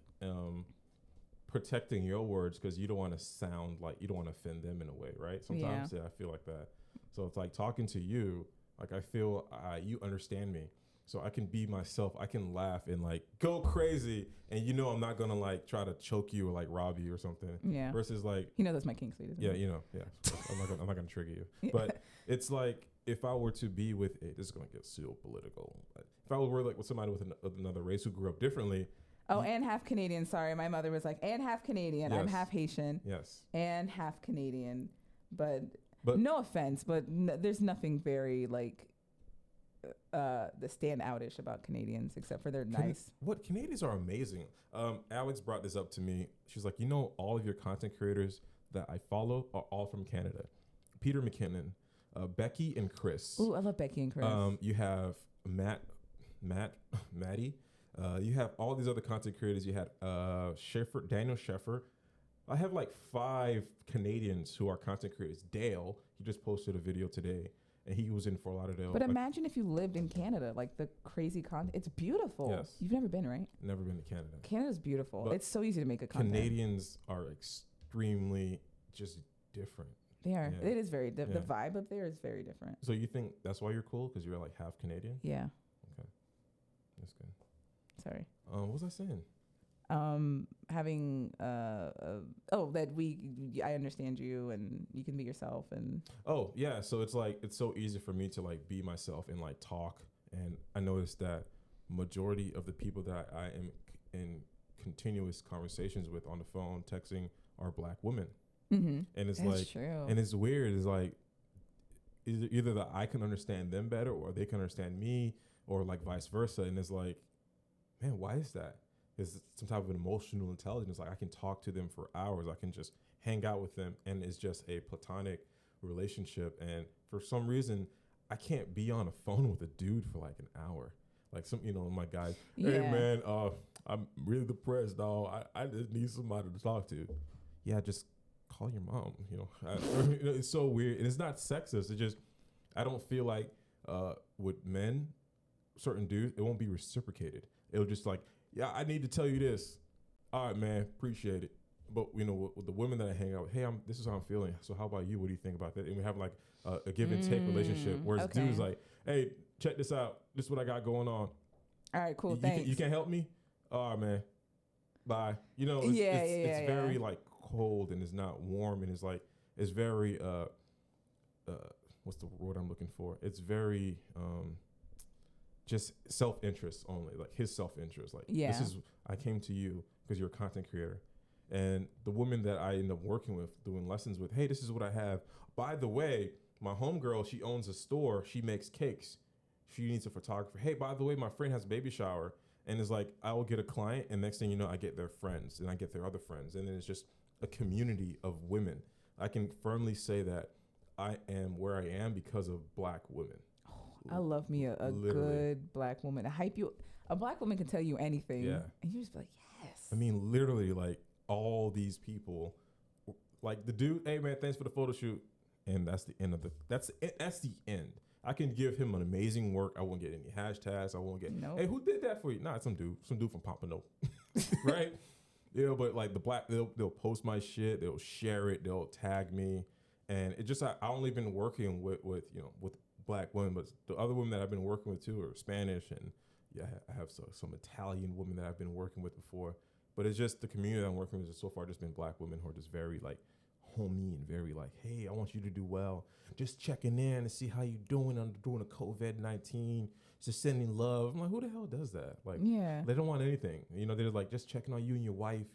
protecting your words, because you don't want to sound like, you don't want to offend them in a way, right? Sometimes I feel like that. So it's like talking to you, like I feel you understand me. So I can be myself. I can laugh and like go crazy, and I'm not gonna like try to choke you or like rob you or something. Yeah. Versus like, that's my king suite. Yeah, I'm not gonna trigger you. Yeah. But it's like, if I were to be with this is gonna get so political. But if I were like with somebody with another race who grew up differently. Oh, and half Canadian. Sorry, my mother was like, and half Canadian. Yes. I'm half Haitian. Yes. And half Canadian, but no offense, but there's nothing very like. The stand outish about Canadians, except for they're nice. Canadians are amazing. Alex brought this up to me. She's like, all of your content creators that I follow are all from Canada. Peter McKinnon, Becky and Chris. Ooh, I love Becky and Chris. You have Maddie. You have all these other content creators. You had Daniel Sheffer. I have like 5 Canadians who are content creators. Dale, he just posted a video today. And he was in Fort Lauderdale. But imagine if you lived in Canada, like the crazy it's beautiful. Yes. You've never been, right? Never been to Canada. Canada's beautiful. But it's so easy to make a content. Canadians are extremely just different. They are. Yeah. It is very different. The vibe up there is very different. So you think that's why you're cool? Because you're like half Canadian? Yeah. Okay. That's good. Sorry. What was I saying? Having that I understand you and you can be yourself, and so it's like it's so easy for me to like be myself and like talk, and I noticed that majority of the people that I am in continuous conversations with on the phone, texting, are Black women. Mm-hmm. And it's That's like true. And it's weird, it's like either that I can understand them better or they can understand me, or like vice versa. And it's like, man, why is that? Is some type of emotional intelligence. Like I can talk to them for hours. I can just hang out with them, and it's just a platonic relationship. And for some reason, I can't be on a phone with a dude for like an hour. Like my guys, hey man, I'm really depressed, dog. I just need somebody to talk to. Yeah, just call your mom. It's so weird, and it's not sexist. It's just I don't feel like with men, certain dudes, it won't be reciprocated. It'll just like, yeah, I need to tell you this. All right, man, appreciate it. But you know, with the women that I hang out with, hey, this is how I'm feeling. So how about you? What do you think about that? And we have like a give and take relationship. Whereas dudes like, hey, check this out. This is what I got going on. All right, cool. Thanks. You can't help me. All right, man. Bye. You know, it's very like cold and it's not warm and it's very what's the word I'm looking for? It's very just self-interest only, like his self-interest. Like I came to you because you're a content creator. And the woman that I end up working with, doing lessons with, hey, this is what I have. By the way, my homegirl, she owns a store. She makes cakes. She needs a photographer. Hey, by the way, my friend has a baby shower. And it's like, I will get a client, and next thing you know, I get their friends, and I get their other friends. And then it's just a community of women. I can firmly say that I am where I am because of Black women. I love me a good Black woman. To hype you. A Black woman can tell you anything. Yeah. And you just be like, yes. I mean, literally, like, all these people, like the dude, hey man, thanks for the photo shoot, and that's the end of that's the end. I can give him an amazing work. I won't get any hashtags. I won't get, hey, who did that for you? Nah, it's some dude from Pompano, right? You know, but like the Black, they'll post my shit, they'll share it, they'll tag me, and it just I only been working with Black women, but the other women that I've been working with too are Spanish, and I have some Italian women that I've been working with before. But it's just the community that I'm working with has so far just been Black women who are just very like homey and very like, hey, I want you to do well. Just checking in to see how you doing under doing a COVID-19. Just sending love. I'm like, who the hell does that? Like, they don't want anything. You know, they're like just checking on you and your wife.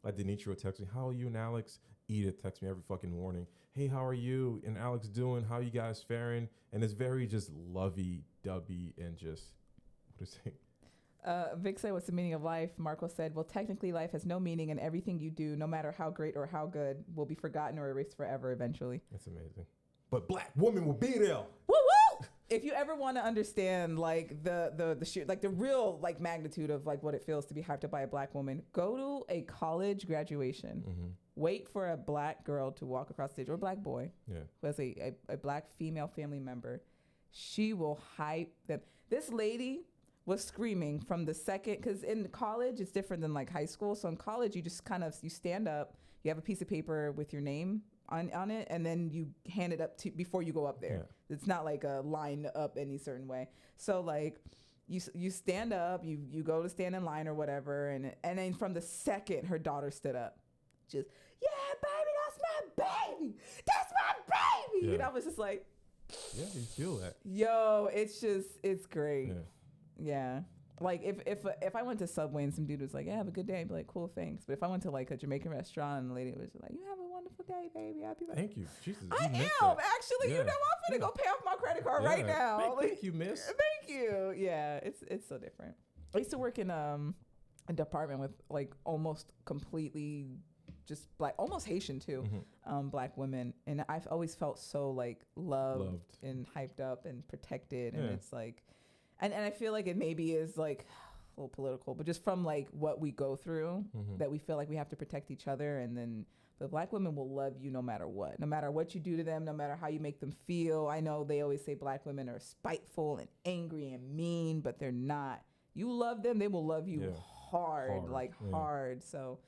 Like Denitra will text me, how are you and Alex? Edith texts me every fucking morning. Hey, how are you and Alex doing? How are you guys faring? And it's very just lovey-dovey and just, what is it? Vic said, what's the meaning of life? Marco said, well, technically life has no meaning and everything you do, no matter how great or how good, will be forgotten or erased forever eventually. That's amazing. But Black women will be there. Woo woo! If you ever want to understand like the sheer, like the real like magnitude of like what it feels to be hyped up by a Black woman, go to a college graduation. Mm-hmm. Wait for a Black girl to walk across the stage, or a Black boy who has a Black female family member. She will hype them. This lady was screaming from the second, because in college it's different than like high school. So in college you just kind of, you stand up, you have a piece of paper with your name on it, and then you hand it up to before you go up there. It's not like a line up any certain way. So like you stand up, you go to stand in line or whatever, and then from the second her daughter stood up, just, yeah, baby, that's my baby, and I was just like, yeah, you feel that. Yo, it's great. Yeah. Like if I went to Subway and some dude was like, yeah, have a good day, I'd be like, cool, thanks. But if I went to like a Jamaican restaurant and the lady was like, you have a wonderful day, baby, I'd be like, thank you. Jesus, I am actually. You know, I'm gonna go pay off my credit card right now. Thank you, miss. Thank you. Yeah, it's so different. I used to work in a department with like almost completely just Black, almost Haitian too, Black women, and I've always felt so like loved and hyped up and protected, and it's like. And I feel like it maybe is like a little political, but just from like what we go through, that we feel like we have to protect each other. And then the Black women will love you no matter what you do to them, no matter how you make them feel. I know they always say Black women are spiteful and angry and mean, but they're not. You love them, they will love you hard. Hard. So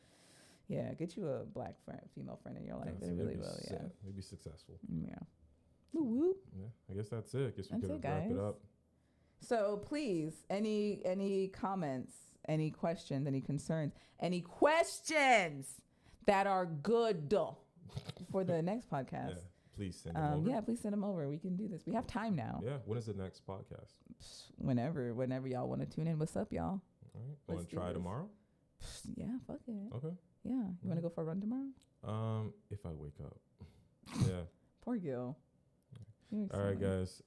yeah, get you a Black female friend in your life. They really will. Yeah, maybe successful. Yeah. Woo woo. Yeah, I guess that's it. I guess we could wrap it up. So please, any comments, any questions, any concerns, any questions that are good for the next podcast. Please send them over. Yeah, please send them over. We can do this. We have time now. Yeah. When is the next podcast? Whenever y'all want to tune in. What's up, y'all? All right. Want to try tomorrow? Yeah, fuck it. Okay. Yeah. You want to go for a run tomorrow? If I wake up. Yeah. Poor Gil. All right, guys.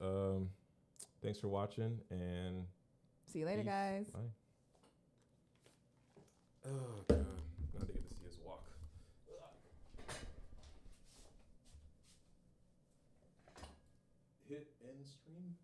Thanks for watching, and see you later, guys. Bye. Oh, God. Now they get to see us walk. Hit end stream.